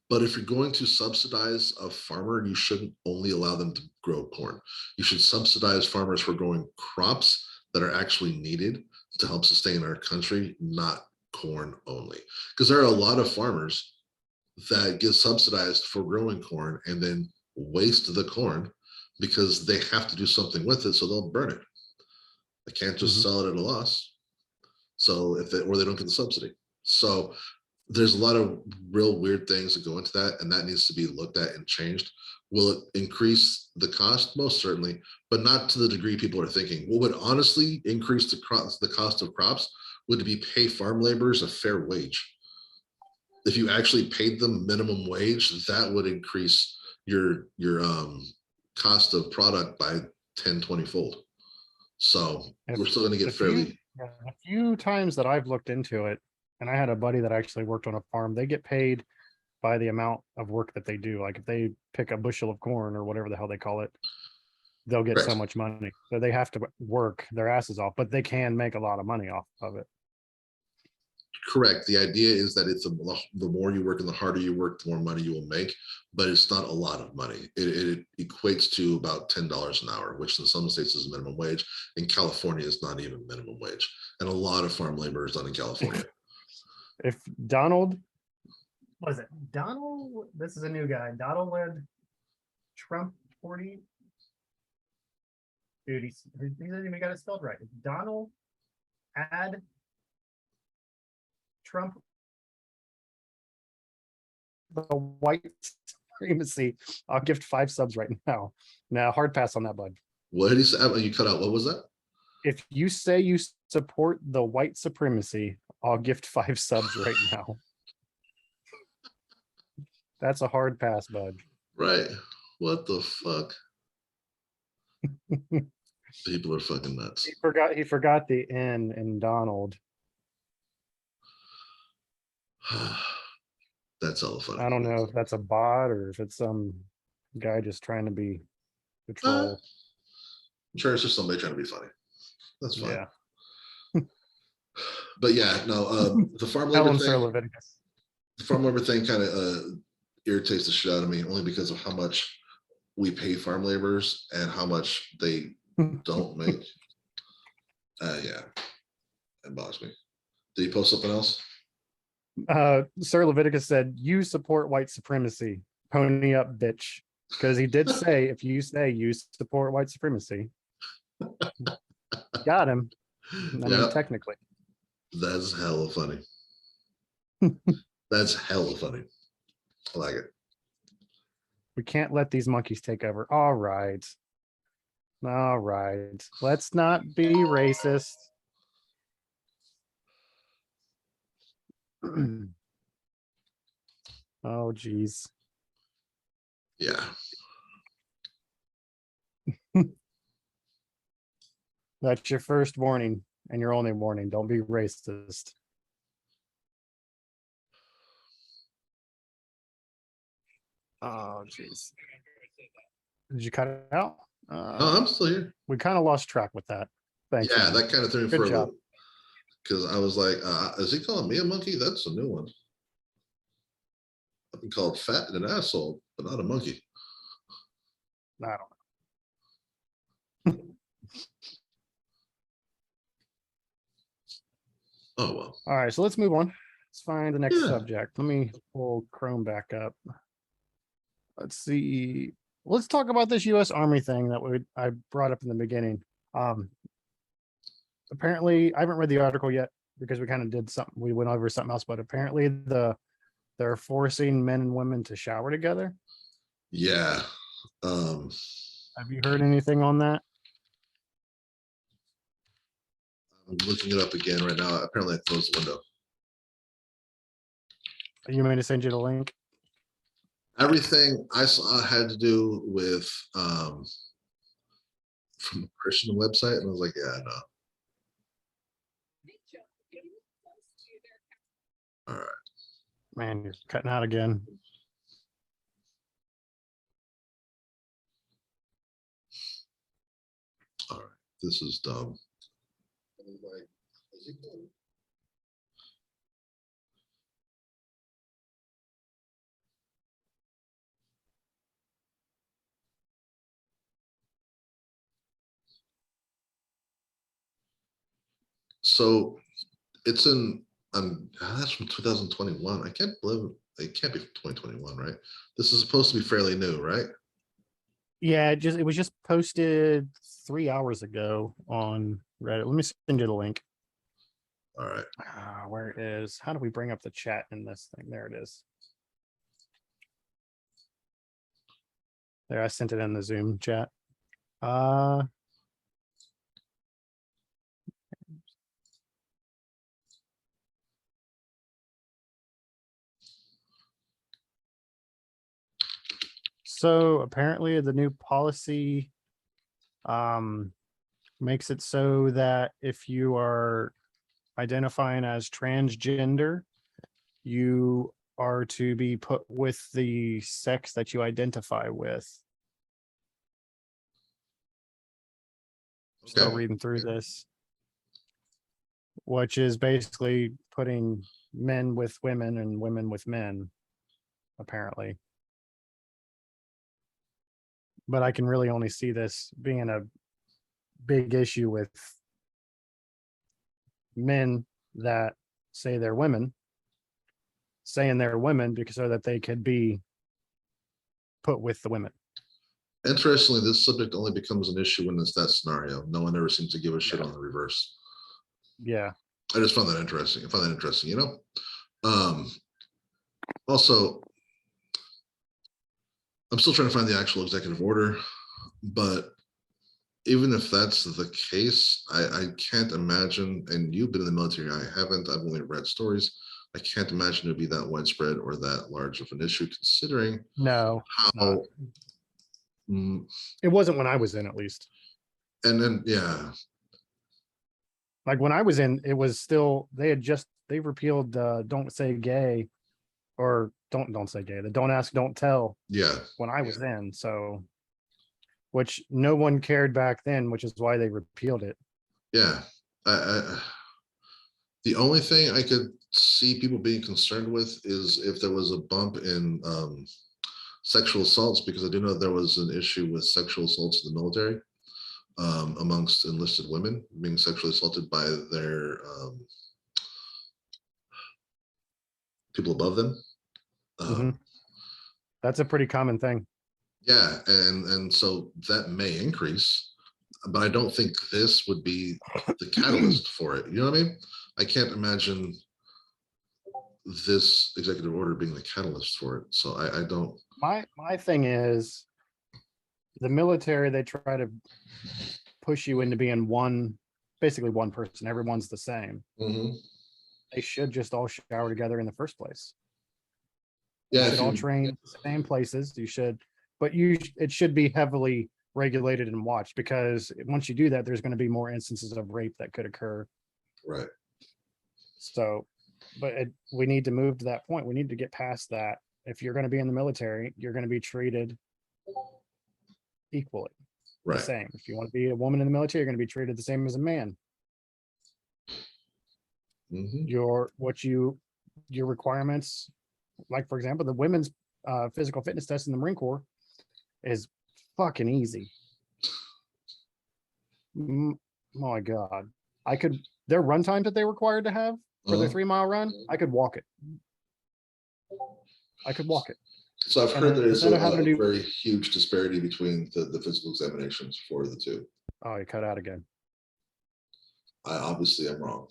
But if you're going to subsidize a farmer, you shouldn't only allow them to grow corn. You should subsidize farmers for growing crops that are actually needed to help sustain our country, not corn only. Because there are a lot of farmers that get subsidized for growing corn and then waste the corn because they have to do something with it, so they'll burn it. They can't just sell it at a loss. So if they, or they don't get the subsidy. So there's a lot of real weird things that go into that, and that needs to be looked at and changed. Will it increase the cost? Most certainly, but not to the degree people are thinking. What would honestly increase the cost of crops would be pay farm laborers a fair wage. If you actually paid them minimum wage, that would increase your cost of product by 10, 20 fold. So we're still going to get fairly. A few times that I've looked into it, and I had a buddy that actually worked on a farm, they get paid by the amount of work that they do. Like if they pick a bushel of corn or whatever the hell they call it, they'll get so much money. So they have to work their asses off, but they can make a lot of money off of it. Correct. The idea is that it's the more you work and the harder you work, the more money you will make, but it's not a lot of money. It equates to about $10 an hour, which in some states is minimum wage. In California, it's not even minimum wage. And a lot of farm labor is done in California. If Donald, what is it? Donald, this is a new guy. Donald led Trump 40. Dude, he's not even got it spelled right. Donald add Trump the white supremacy. I'll gift 5 subs right now. Now, hard pass on that, bud. What did he say? You cut out. What was that? If you say you support the white supremacy, I'll gift 5 subs right now. That's a hard pass, bud. Right. What the fuck? People are fucking nuts. He forgot the N in Donald. That's hella funny. I don't know if that's a bot or if it's some guy just trying to be the troll. I'm sure it's just somebody trying to be funny. That's fine. Yeah. But yeah, no, the farm labor thing. The farm labor thing kind of irritates the shit out of me, only because of how much we pay farm laborers and how much they don't make. Yeah, it bothers me. Did he post something else? Sir Leviticus said, "You support white supremacy. Pony up, bitch." Because he did say, if you say you support white supremacy, got him. I mean, technically. That's hella funny. That's hella funny. I like it. We can't let these monkeys take over. All right. All right. Let's not be racist. Oh, geez. Yeah. That's your first warning and your only warning. Don't be racist. Oh, jeez. Did you cut it out? No, I'm still here. We kind of lost track with that. Thanks. Yeah, man. that kind of threw me for a loop. Because I was like, is he calling me a monkey? That's a new one. I've been called fat and an asshole, but not a monkey. I don't know. Oh, well. All right, so let's move on. Let's find the next subject. Let me pull Chrome back up. Let's see. Let's talk about this U.S. Army thing that I brought up in the beginning. Apparently, I haven't read the article yet because we kind of did something. We went over something else, but apparently they're forcing men and women to shower together. Yeah. Um, Have you heard anything on that? I'm looking it up again right now. Apparently, I closed the window. You want me to send you the link? Everything I saw had to do with from a Christian website, and I was like, yeah, no. All right. Man, you're cutting out again. All right. This is dumb. So it's in that's from 2021. I can't believe it can't be from 2021, right? This is supposed to be fairly new, right? Yeah, it was just posted 3 hours ago on Reddit. Let me send you the link. All right. Where it is. How do we bring up the chat in this thing? There it is. There, I sent it in the Zoom chat. So apparently the new policy makes it so that if you are identifying as transgender, you are to be put with the sex that you identify with. Still Okay. reading through this, which is basically putting men with women and women with men, apparently. But I can really only see this being a big issue with men that say they're women, saying they're women because so that they could be put with the women. Interestingly, this subject only becomes an issue when it's that scenario. No one ever seems to give a shit Yeah. on the reverse. Yeah. I just found that interesting. I find that interesting, Also, I'm still trying to find the actual executive order, but even if that's the case, I can't imagine, and you've been in the military, I haven't, I've only read stories. I can't imagine it would be that widespread or that large of an issue, considering No, how. it wasn't when I was in, at least. And then, yeah. Like when I was in, it was still, they repealed don't say gay, or don't say gay, the don't ask, don't tell. Yeah. When I was in, so, which no one cared back then, which is why they repealed it. Yeah. The only thing I could see people being concerned with is if there was a bump in sexual assaults, because I do know there was an issue with sexual assaults in the military amongst enlisted women being sexually assaulted by their people above them. That's a pretty common thing. Yeah, and so that may increase, but I don't think this would be the catalyst for it. You know what I mean? I can't imagine this executive order being the catalyst for it. So I don't. My thing is, the military, they try to push you into being basically one person. Everyone's the same. They should just all shower together in the first place. Yeah, you should all train the same places. You should, but it should be heavily regulated and watched, because once you do that, there's going to be more instances of rape that could occur. Right. So, but we need to move to that point. We need to get past that. If you're going to be in the military, you're going to be treated equally, right. The same. If you want to be a woman in the military, you're going to be treated the same as a man. Your requirements, like for example, the women's physical fitness test in the Marine Corps is fucking easy. My God, their run times that they required to have for their 3-mile run, I could walk it. So I've heard there's a very huge disparity between the physical examinations for the two. Oh, you cut out again. I obviously am wrong.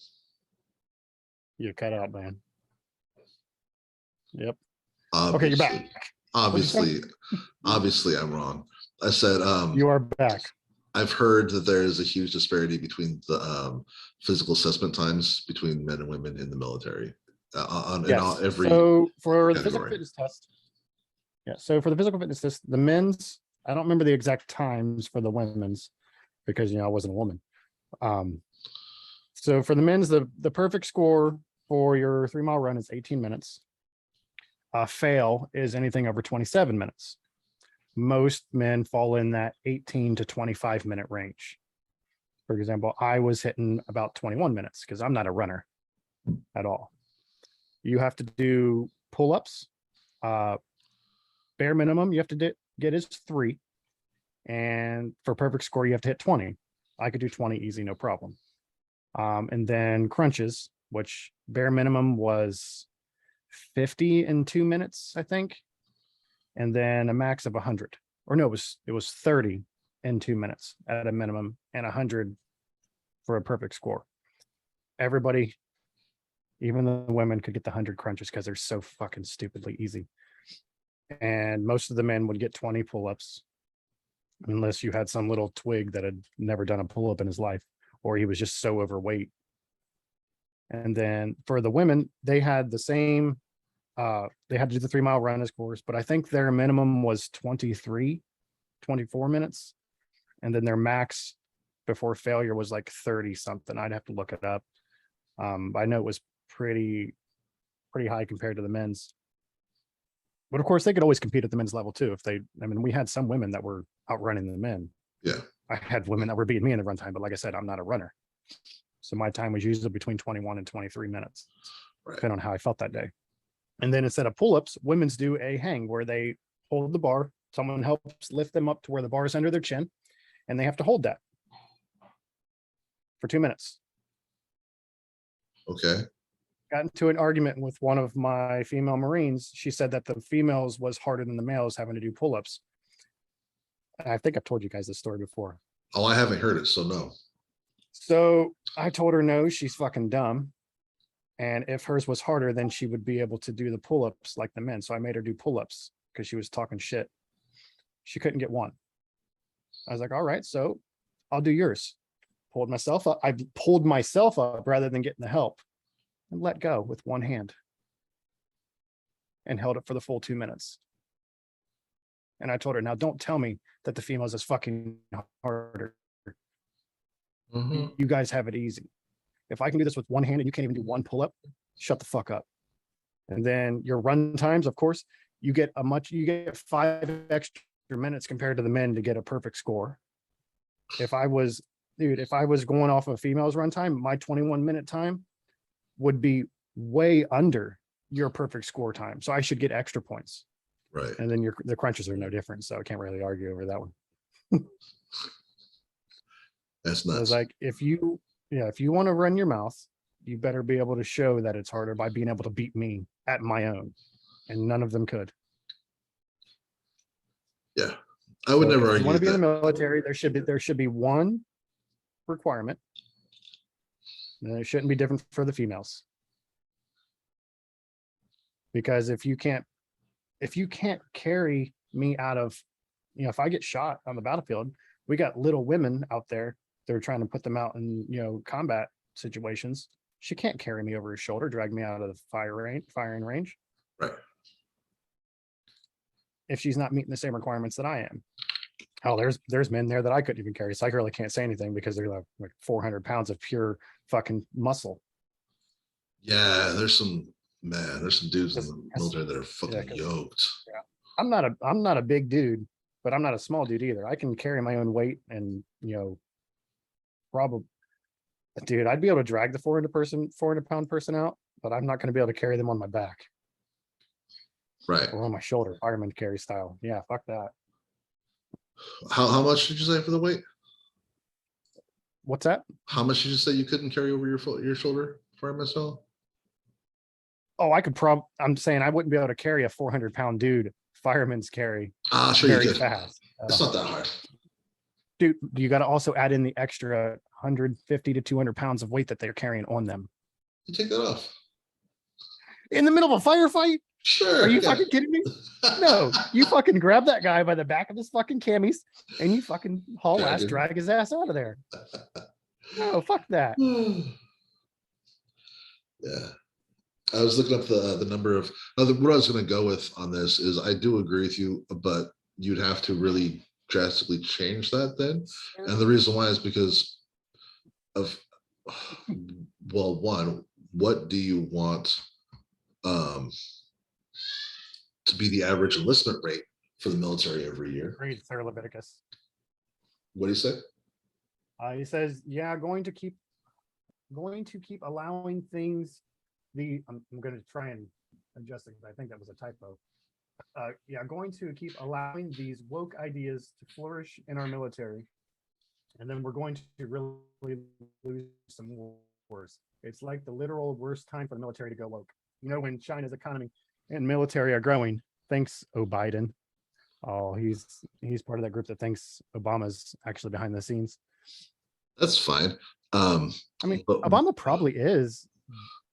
You cut out, man. Yep. Obviously. Okay, you're back. What'd you say? Obviously I'm wrong. I said You are back. I've heard that there is a huge disparity between the physical assessment times between men and women in the military in Yes. every So for the physical category. fitness test, yeah. So for the physical fitness test, the men's, I don't remember the exact times for the women's because I wasn't a woman. So for the men's, the perfect score for your 3 mile run is 18 minutes. Fail is anything over 27 minutes. Most men fall in that 18 to 25 minute range. For example, I was hitting about 21 minutes because I'm not a runner at all. You have to do pull-ups. Bare minimum you have to get is 3. And for perfect score, you have to hit 20. I could do 20 easy, no problem. And then crunches, which bare minimum was 50 in 2 minutes, I think. And then a max of 100. Or no, it was 30 in 2 minutes at a minimum and 100 for a perfect score. Everybody, even the women, could get the 100 crunches because they're so fucking stupidly easy. And most of the men would get 20 pull-ups unless you had some little twig that had never done a pull-up in his life, or he was just so overweight. And then for the women, they had the same, they had to do the 3 mile run, of course, but I think their minimum was 24 minutes. And then their max before failure was like 30 something. I'd have to look it up. I know it was pretty high compared to the men's. But of course, they could always compete at the men's level too. We had some women that were outrunning the men. Yeah. I had women that were beating me in the run time, but like I said, I'm not a runner. So my time was usually between 21 and 23 minutes, depending on how I felt that day. And then instead of pull-ups, women's do a hang where they hold the bar. Someone helps lift them up to where the bar is under their chin, and they have to hold that for 2 minutes. Okay. Got into an argument with one of my female Marines. She said that the females was harder than the males having to do pull-ups. I think I've told you guys this story before. Oh, I haven't heard it, so no. So I told her no, she's fucking dumb. And if hers was harder, then she would be able to do the pull-ups like the men. So I made her do pull-ups because she was talking shit. She couldn't get one. I was like, all right, so I'll do yours. Pulled myself up. I pulled myself up rather than getting the help and let go with one hand and held it for the full 2 minutes. And I told her, now don't tell me that the females is fucking harder. You guys have it easy. If I can do this with one hand and you can't even do one pull-up, shut the fuck up. And then your run times, of course, you get 5 extra minutes compared to the men to get a perfect score. If I was going off of a female's run time, my 21-minute time would be way under your perfect score time. So I should get extra points. Right. And then the crunches are no different. So I can't really argue over that one. That's nuts. I was like, if you want to run your mouth, you better be able to show that it's harder by being able to beat me at my own. And none of them could. Yeah. I would never argue. If you want to be in the military, there should be one requirement. And it shouldn't be different for the females. Because if you can't carry me out of, if I get shot on the battlefield, we got little women out there. They're trying to put them out in, combat situations. She can't carry me over her shoulder, drag me out of the firing range. Right. If she's not meeting the same requirements that I am. Oh, there's men there that I couldn't even carry. So I really can't say anything because they're like 400 pounds of pure fucking muscle. Yeah, there's some dudes in the military that are fucking yoked. Yeah. I'm not a big dude, but I'm not a small dude either. I can carry my own weight and, probably, dude, I'd be able to drag the 400 pound person out, but I'm not going to be able to carry them on my back. Right. Or on my shoulder, fireman carry style. Yeah, fuck that. How much did you say for the weight? What's that? How much did you say you couldn't carry over your shoulder, fireman style? Oh, I'm saying I wouldn't be able to carry a 400 pound dude fireman's carry. Sure very you could. Fast. It's not that hard. Dude, you got to also add in the extra 150 to 200 pounds of weight that they're carrying on them. You take that off. In the middle of a firefight? Sure. Are you yeah. fucking kidding me? No, you fucking grab that guy by the back of his fucking camis and you fucking haul ass, drag his ass out of there. No, fuck that. Yeah. I was looking up the number of what I was going to go with on this is I do agree with you, but you'd have to really drastically change that then. And the reason why is because of, well, one, what do you want to be the average enlistment rate for the military every year? Agreed, Sir Leviticus. What do you say? He says, yeah, going to keep allowing things. I'm going to try and adjust it because I think that was a typo. Yeah, going to keep allowing these woke ideas to flourish in our military, and then we're going to really lose some wars. It's like the literal worst time for the military to go woke. You know, when China's economy and military are growing. Thanks, Biden. Oh, he's part of that group that thinks Obama's actually behind the scenes. That's fine. I mean, Obama probably is.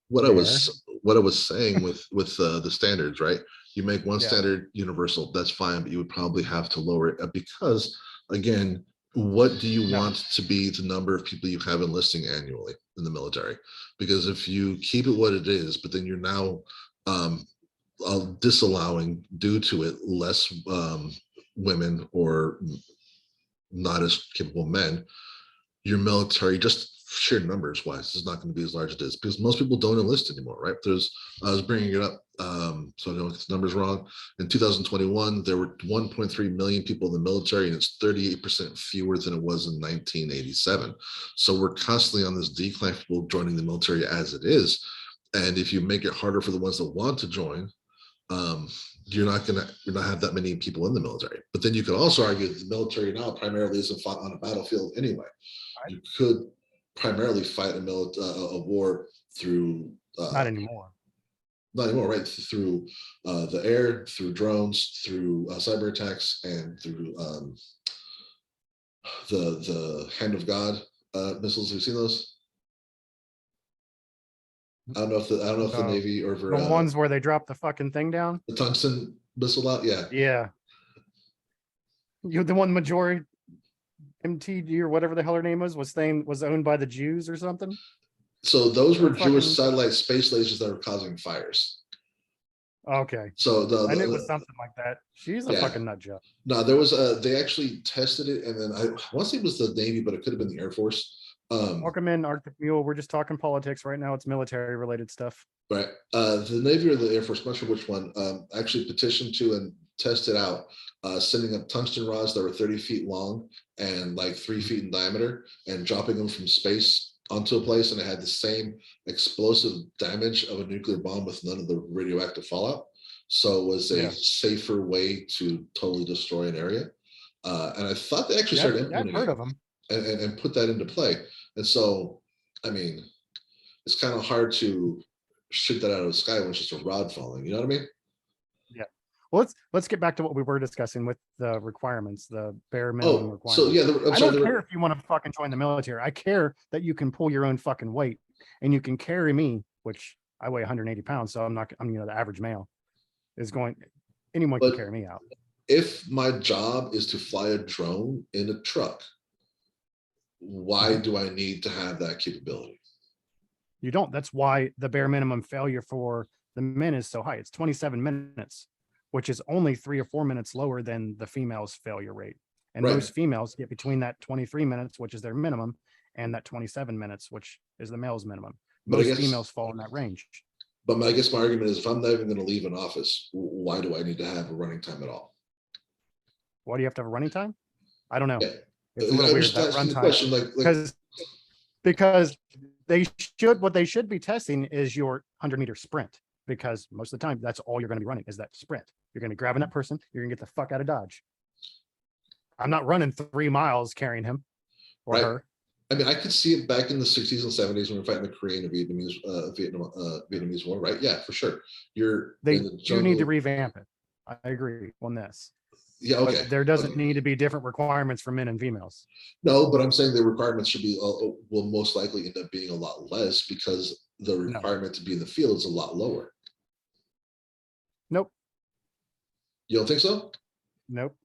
What I was saying with the standards, right? You make one standard universal, that's fine, but you would probably have to lower it because, again, what do you want to be the number of people you have enlisting annually in the military? Because if you keep it what it is, but then you're now disallowing due to it less women or not as capable men, your military, just sheer numbers wise, is not going to be as large as it is because most people don't enlist anymore, right? I was bringing it up, so I don't get the numbers wrong. In 2021, there were 1.3 million people in the military, and it's 38% fewer than it was in 1987. So we're constantly on this decline for people joining the military as it is. And if you make it harder for the ones that want to join, you're not have that many people in the military. But then you could also argue that the military now primarily isn't fought on a battlefield anyway. You could primarily fight a war through not anymore, right? Through the air, through drones, through cyber attacks, and through the hand of God missiles. Have you seen those? I don't know if the Navy or the ones where they drop the fucking thing down, the tungsten missile out. Yeah. The one majority MTG or whatever the hell her name was owned by the Jews or something. So those were Jewish satellite space lasers that were causing fires. Okay. So and it was something like that. She's a fucking nut job. No, there was they actually tested it, and then I want to say it was the Navy, but it could have been the Air Force. Welcome in, Arctic Mule. We're just talking politics right now. It's military related stuff. Right. The Navy or the Air Force, I'm not sure which one, actually petitioned to and tested out sending up tungsten rods that were 30 feet long and like 3 feet in diameter and dropping them from space onto a place, and it had the same explosive damage of a nuclear bomb with none of the radioactive fallout. So it was a safer way to totally destroy an area. And I thought they actually started implementing I've heard of them. And put that into play. And so, I mean, it's kind of hard to shoot that out of the sky when it's just a rod falling. You know what I mean? Yeah. Well, let's get back to what we were discussing with the requirements, the bare minimum requirements. So yeah, I don't care if you want to fucking join the military. I care that you can pull your own fucking weight and you can carry me, which I weigh 180 pounds. So I'm the average male is going, anyone can carry me out. If my job is to fly a drone in a truck, why do I need to have that capability? You don't. That's why the bare minimum failure for the men is so high. It's 27 minutes, which is only 3 or 4 minutes lower than the female's failure rate. And most females get between that 23 minutes, which is their minimum, and that 27 minutes, which is the male's minimum. Most females fall in that range. But I guess my argument is, if I'm not even going to leave an office, why do I need to have a running time at all? Why do you have to have a running time? I don't know. Yeah. It's a little weird, that run time. Because what they should be testing is your 100-meter sprint, because most of the time that's all you're going to be running is that sprint. You're going to be grabbing that person, you're going to get the fuck out of Dodge. I'm not running 3 miles carrying him or her. I mean, I could see it back in the 60s and 70s when we were fighting the Korean and Vietnamese War, right? Yeah, for sure. They do need to revamp it. I agree on this. Yeah, okay. But there doesn't need to be different requirements for men and females. No, but I'm saying the requirements should be will most likely end up being a lot less because the requirement to be in the field is a lot lower. Nope. You don't think so? Nope.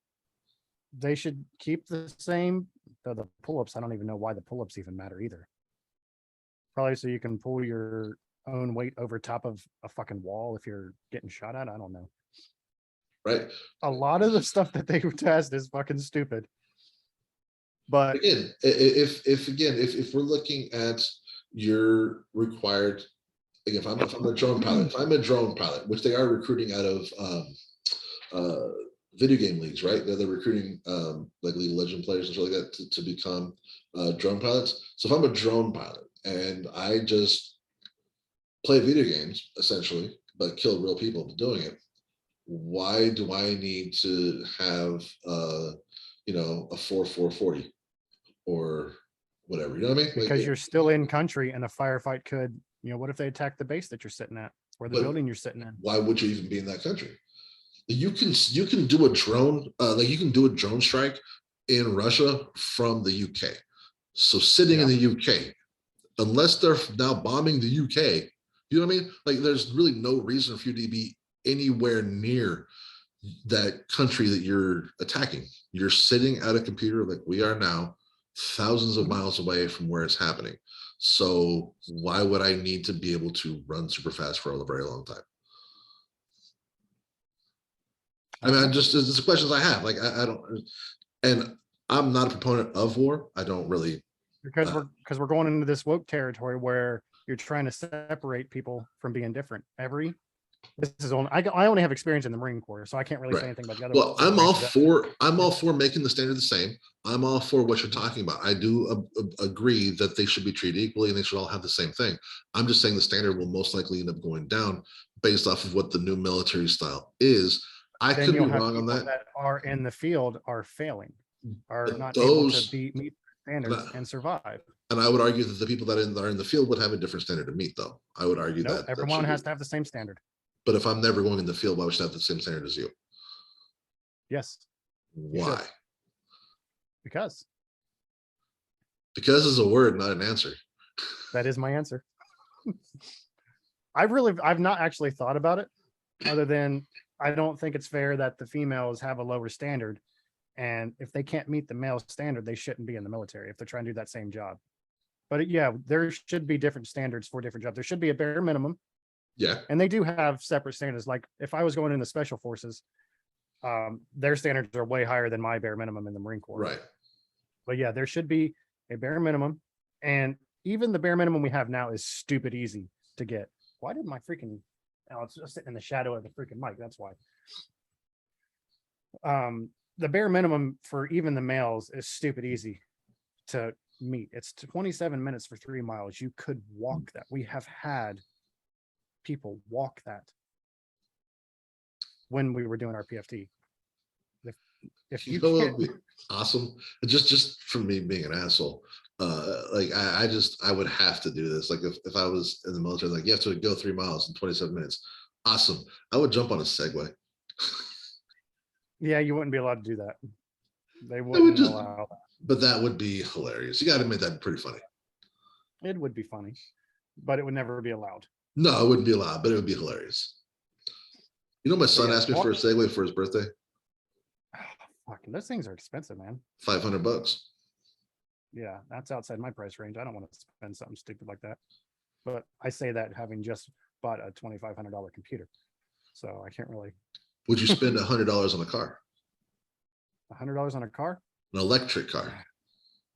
They should keep the same. The pull-ups, I don't even know why the pull-ups even matter either. Probably so you can pull your own weight over top of a fucking wall if you're getting shot at. I don't know. Right. A lot of the stuff that they test is fucking stupid. But again, if we're looking at your required, again, if I'm a drone pilot, which they are recruiting out of video game leagues, right? They're recruiting like League of Legends players and stuff like that to become drone pilots. So if I'm a drone pilot and I just play video games essentially, but kill real people doing it, why do I need to have a 4.40 or whatever? You know what I mean? because you're still in country and a firefight could, what if they attack the base that you're sitting at or the building you're sitting in? Why would you even be in that country? You can do a drone you can do a drone strike in Russia from the UK. So sitting in the UK, unless they're now bombing the UK, you know what I mean? Like there's really no reason for you to be anywhere near that country that you're attacking. You're sitting at a computer like we are now, thousands of miles away from where it's happening. So why would I need to be able to run super fast for a very long time? I mean, it's the questions I have. Like I don't, and I'm not a proponent of war. I don't really, because we're going into this woke territory where you're trying to separate people from being different. This is only I only have experience in the Marine Corps, so I can't really say anything about the other. Well, I'm all for making the standard the same. I'm all for what you're talking about. I do agree that they should be treated equally and they should all have the same thing. I'm just saying the standard will most likely end up going down based off of what the new military style is. I could be wrong on that. That are in the field are failing, are not able to meet standards and survive. And I would argue that the people that are in the field would have a different standard to meet, though. I would argue that everyone has to have the same standard. But if I'm never going in the field, why would I have the same standard as you? Yes. Why? Because is a word, not an answer. That is my answer. I've not actually thought about it, other than I don't think it's fair that the females have a lower standard. And if they can't meet the male standard, they shouldn't be in the military if they're trying to do that same job. But there should be different standards for different jobs. There should be a bare minimum. Yeah. And they do have separate standards. Like if I was going into special forces, their standards are way higher than my bare minimum in the Marine Corps. Right. But yeah, there should be a bare minimum. And even the bare minimum we have now is stupid easy to get. Why did my freaking, it's just sitting in the shadow of the freaking mic. That's why. The bare minimum for even the males is stupid easy to meet. It's 27 minutes for 3 miles. You could walk that. We have had people walk that when we were doing our PFT. If you know what would be awesome, just for me being an asshole, I would have to do this. Like if I was in the military, like you have to go 3 miles in 27 minutes. Awesome. I would jump on a Segway. Yeah, you wouldn't be allowed to do that. They wouldn't allow that. But that would be hilarious. You got to make that pretty funny. It would be funny, but it would never be allowed. No, it wouldn't be allowed, but it would be hilarious. You know, my son asked me for a Segway for his birthday. Fucking those things are expensive, man. $500. Yeah, that's outside my price range. I don't want to spend something stupid like that. But I say that having just bought a $2,500 computer, so I can't really. Would you spend $100 on a car? $100 on a car? An electric car?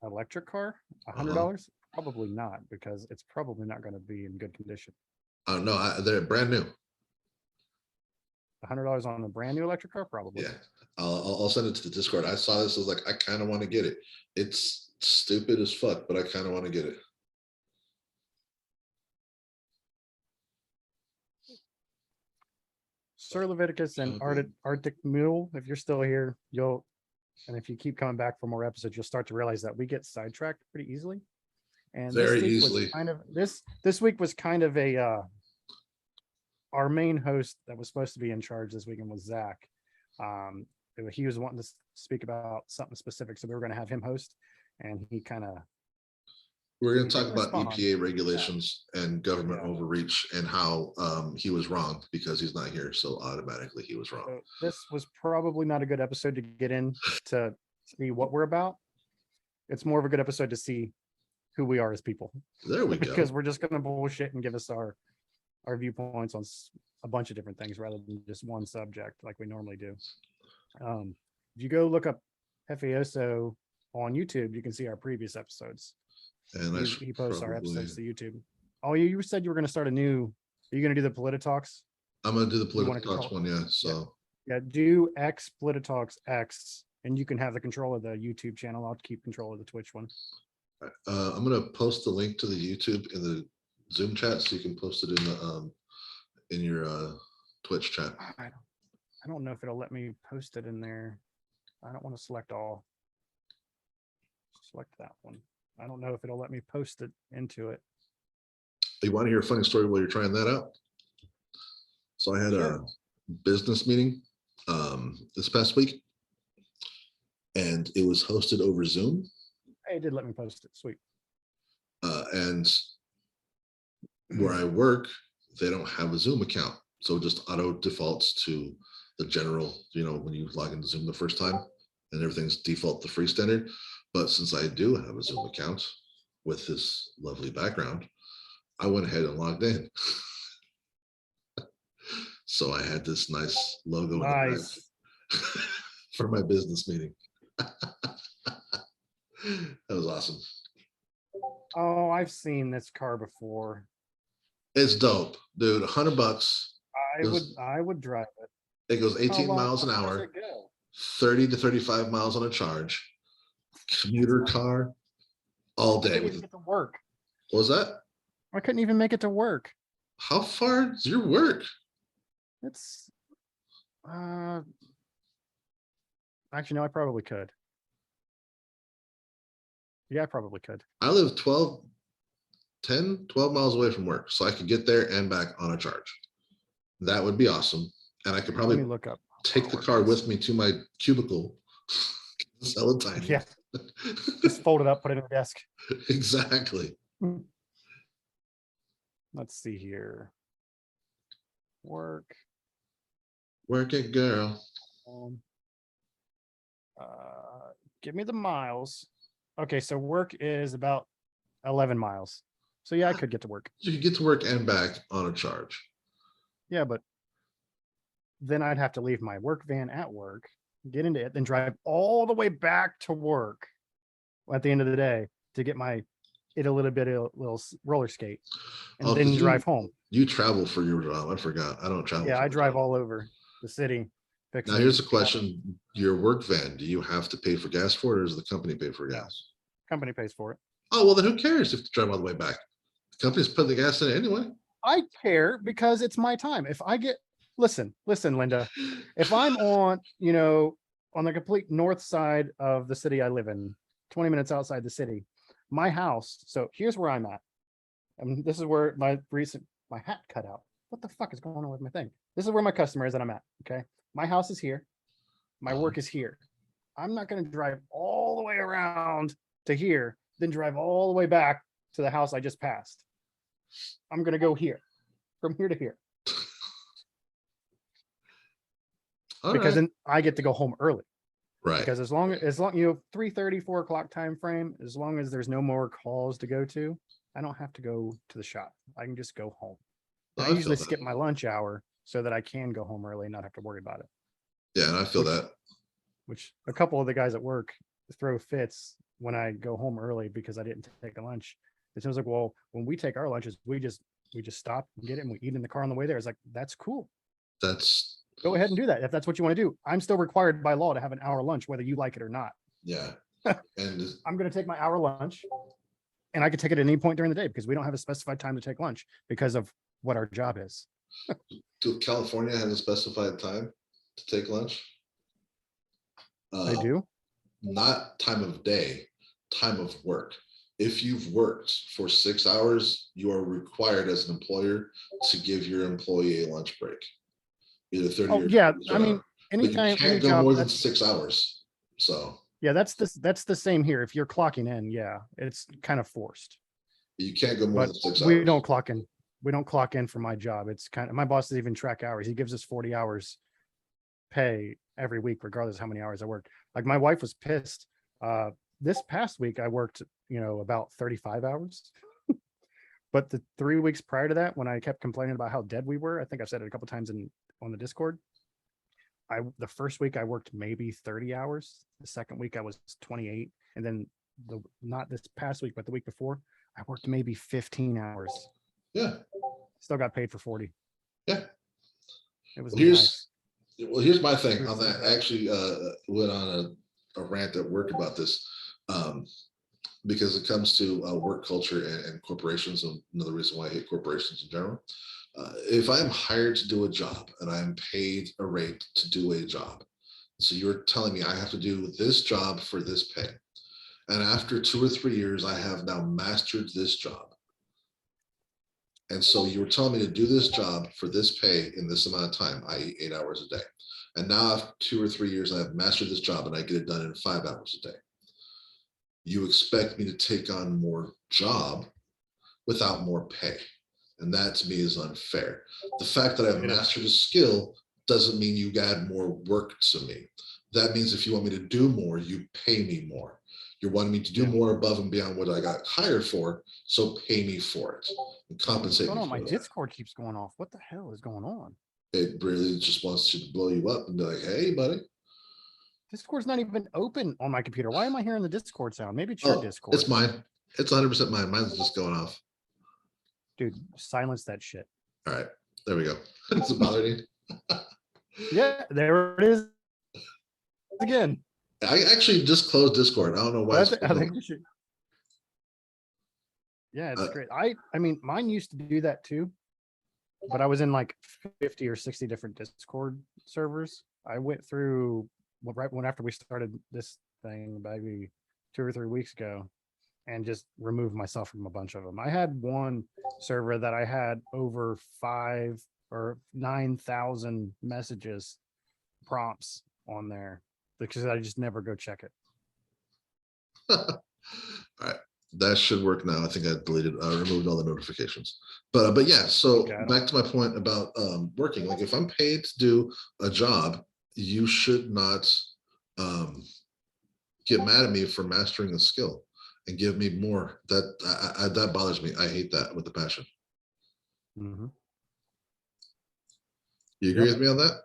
Electric car? $100? Probably not, because it's probably not going to be in good condition. Oh no, they're brand new. $100 on a brand new electric car, probably. Yeah, I'll send it to the Discord. I saw this. I was like, I kind of want to get it. It's stupid as fuck, but I kind of want to get it. Sir Leviticus and Arctic Mule, if you're still here, and if you keep coming back for more episodes, you'll start to realize that we get sidetracked pretty easily. And very easily. This week was kind of a our main host that was supposed to be in charge this weekend was Zach. He was wanting to speak about something specific, so we were going to have him host, and he kind of We're going to He talk about respond. EPA regulations and government Yeah. overreach and how he was wrong because he's not here. So automatically he was wrong. So this was probably not a good episode to get in to see what we're about. It's more of a good episode to see who we are as people. There we go. Because we're just going to bullshit and give us our viewpoints on a bunch of different things rather than just one subject like we normally do. If you go look up Hefeoso on YouTube, you can see our previous episodes. And He posts our episodes to YouTube. Oh, you said you were going to start a new. Are you going to do the PolitiTalks? I'm going to do the You wanna PolitiTalks one, yeah. So Yeah, do X PolitiTalks X, and you can have the control of the YouTube channel. I'll keep control of the Twitch one. I'm going to post the link to the YouTube in the Zoom chat, so you can post it in the in your Twitch chat. I don't know if it'll let me post it in there. I don't want to select all. Select that one. I don't know if it'll let me post it into it. You want to hear a funny story while you're trying that out? So I had a business meeting this past week, and it was hosted over Zoom. Hey, it did let me post it. Sweet. And where I work, they don't have a Zoom account. So it just auto defaults to the general, when you log into Zoom the first time, and everything's default the free standard. But since I do have a Zoom account with this lovely background, I went ahead and logged in. So I had this nice logo in the back for my business meeting. That was awesome. Oh, I've seen this car before. It's dope, dude. $100. I would drive it. It goes 18 miles an hour, 30 to 35 miles on a charge. Commuter car all day. With get to work. What was that? I couldn't even make it to work. How far is your work? It's actually no, I probably could. Yeah, I probably could. I live 12 miles away from work, so I could get there and back on a charge. That would be awesome. And I could probably look up. Take the car with me to my cubicle. Sell it tiny. Yeah. Just fold it up, put it in the desk. Exactly. Let's see here. Work it, girl. Give me the miles. Okay, so work is about 11 miles. So yeah, I could get to work. You could get to work and back on a charge. Yeah, but then I'd have to leave my work van at work, get into it, then drive all the way back to work at the end of the day to get my little roller skate, and then drive home. You travel for your job. I forgot. I don't travel. Yeah, I drive all over the city. Now here's a question. Your work van, do you have to pay for gas for it, or does the company pay for gas? Company pays for it. Oh, well, then who cares if you drive all the way back? The company's putting the gas in it anyway. I care because it's my time. If I get, listen, Linda, if I'm on the complete north side of the city I live in, 20 minutes outside the city, my house. So here's where I'm at. And this is where my hat cut out. What the fuck is going on with my thing? This is where my customer is that I'm at. Okay. My house is here. My work is here. I'm not going to drive all the way around to here, then drive all the way back to the house I just passed. I'm going to go here, from here to here. Because then I get to go home early. Right. Because as long 3:30, 4 o'clock time frame, as long as there's no more calls to go to, I don't have to go to the shop. I can just go home. I usually skip my lunch hour so that I can go home early and not have to worry about it. Yeah, and I feel that. Which a couple of the guys at work throw fits when I go home early because I didn't take a lunch. It sounds like, well, when we take our lunches, we just stop and get it and we eat in the car on the way there. It's like, that's cool. Go ahead and do that if that's what you want to do. I'm still required by law to have an hour lunch, whether you like it or not. Yeah. And I'm going to take my hour lunch, and I could take it at any point during the day because we don't have a specified time to take lunch because of what our job is. California has a specified time to take lunch. They do? Not time of day, time of work. If you've worked for 6 hours, you are required as an employer to give your employee a lunch break. Either 30 or yeah. I mean, hour. anytime, but you can't go more than 6 hours. So yeah, that's the same here. If you're clocking in, yeah, it's kind of forced. You can't go more But than 6 we hours. don't clock in. We don't clock in for my job. It's kind of, my boss doesn't even track hours. He gives us 40 hours pay every week, regardless of how many hours I worked. Like my wife was pissed. This past week I worked, about 35 hours. But the 3 weeks prior to that, when I kept complaining about how dead we were, I think I've said it a couple times on the Discord. The first week I worked maybe 30 hours. The second week I was 28, and then not this past week, but the week before, I worked maybe 15 hours. Yeah. Still got paid for 40. Yeah. It was Well, nice. here's my thing on Food that. I actually went on a rant at work about this. Because it comes to work culture and corporations, and another reason why I hate corporations in general. If I'm hired to do a job and I'm paid a rate to do a job, so you're telling me I have to do this job for this pay, and after 2 or 3 years, I have now mastered this job. And so you were telling me to do this job for this pay in this amount of time, i.e., 8 hours a day. And now after 2 or 3 years, I have mastered this job and I get it done in 5 hours a day. You expect me to take on more job without more pay. And that to me is unfair. The fact that I've mastered a skill doesn't mean you add more work to me. That means if you want me to do more, you pay me more. You're wanting me to do more above and beyond what I got hired for, so pay me for it and compensate me for My that. Discord keeps going off. What the hell is going on? It really just wants to blow you up and be like, hey, buddy. Discord's not even open on my computer. Why am I hearing the Discord sound? Maybe it's your Discord. It's mine. It's 100% mine. Mine's just going off. Dude, silence that shit. All right. There we go. Does it bother you? Yeah, there it is again. I actually just closed Discord. I don't know why. I think we should. Yeah, it's great. I mean, mine used to do that too, but I was in like 50 or 60 different Discord servers. I went through right when after we started this thing, maybe 2 or 3 weeks ago, and just removed myself from a bunch of them. I had one server that I had over 5 or 9,000 messages, prompts on there because I just never go check it. All right, that should work now. I think I removed all the notifications. But yeah, so back to my point about working. Like if I'm paid to do a job, you should not get mad at me for mastering a skill and give me more. That bothers me. I hate that with a passion. Mm-hmm. You agree with me on that?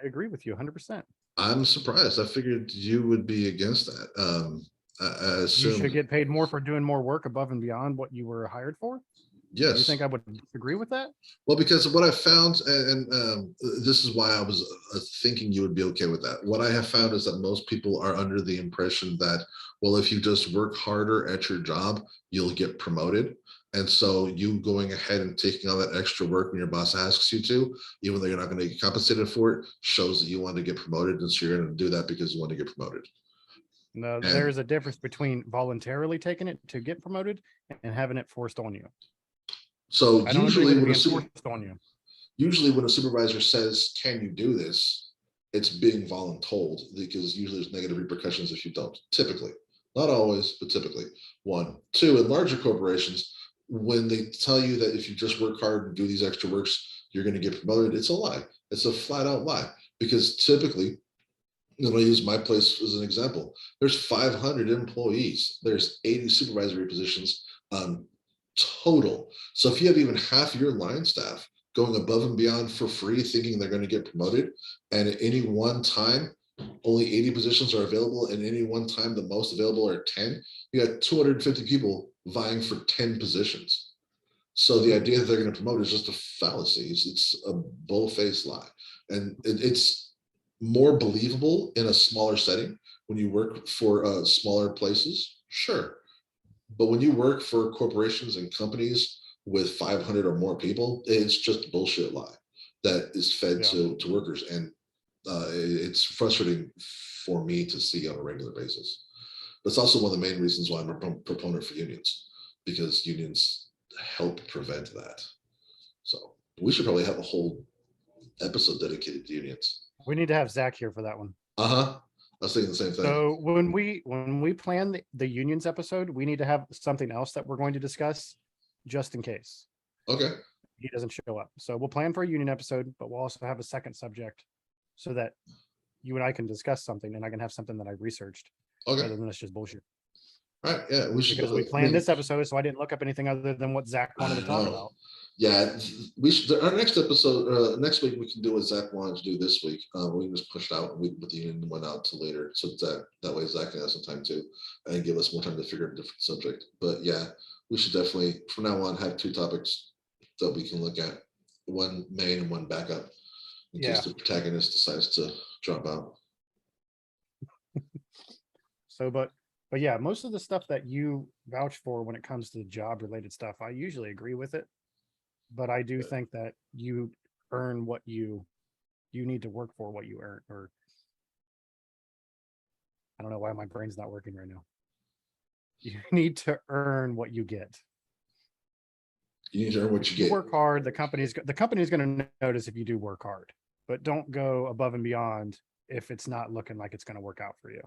I agree with you 100%. I'm surprised. I figured you would be against that. I assume you should get paid more for doing more work above and beyond what you were hired for. Yes. You think I would agree with that? Well, because what I found, and this is why I was thinking you would be okay with that. What I have found is that most people are under the impression that, well, if you just work harder at your job, you'll get promoted. And so you going ahead and taking on that extra work when your boss asks you to, even though you're not going to get compensated for it, shows that you want to get promoted. And so you're going to do that because you want to get promoted. No, there's a difference between voluntarily taking it to get promoted and having it forced on you. So usually when a supervisor says, can you do this? It's being voluntold, because usually there's negative repercussions if you don't, typically. Not always, but typically. 1. 2, in larger corporations, when they tell you that if you just work hard and do these extra works, you're going to get promoted, it's a lie. It's a flat out lie. Because typically, I'm going to use my place as an example. There's 500 employees. There's 80 supervisory positions total. So if you have even half your line staff going above and beyond for free, thinking they're going to get promoted, and at any one time, only 80 positions are available, and any one time the most available are 10, you got 250 people vying for 10 positions. So the idea that they're going to promote is just a fallacy. It's a bull-faced lie. And it's more believable in a smaller setting when you work for smaller places, sure. But when you work for corporations and companies with 500 or more people, it's just a bullshit lie that is fed to workers. And it's frustrating for me to see on a regular basis. That's also one of the main reasons why I'm a proponent for unions, because unions help prevent that. So we should probably have a whole episode dedicated to unions. We need to have Zach here for that one. I was thinking the same thing. So when we plan the unions episode, we need to have something else that we're going to discuss just in case Okay. he doesn't show up. So we'll plan for a union episode, but we'll also have a second subject so that you and I can discuss something and I can have something that I researched Okay. rather than it's just bullshit. All right. Yeah, we should. Because we planned this episode, so I didn't look up anything other than what Zach wanted to talk about. Yeah, we should. Our next episode, next week, we can do what Zach wanted to do this week. We can just push it out, and we with the union went out to later, so that way Zach can have some time too, and give us more time to figure out a different subject. But yeah, we should definitely from now on have 2 topics that we can look at, one main and one backup, in case the protagonist decides to drop out. So, but yeah, most of the stuff that you vouch for when it comes to job related stuff, I usually agree with it. But I do think that you earn what you need to work for what you earn, or I don't know why my brain's not working right now. You need to earn what you get. You need to earn what you get. Work hard. The company's going to notice if you do work hard, but don't go above and beyond if it's not looking like it's going to work out for you.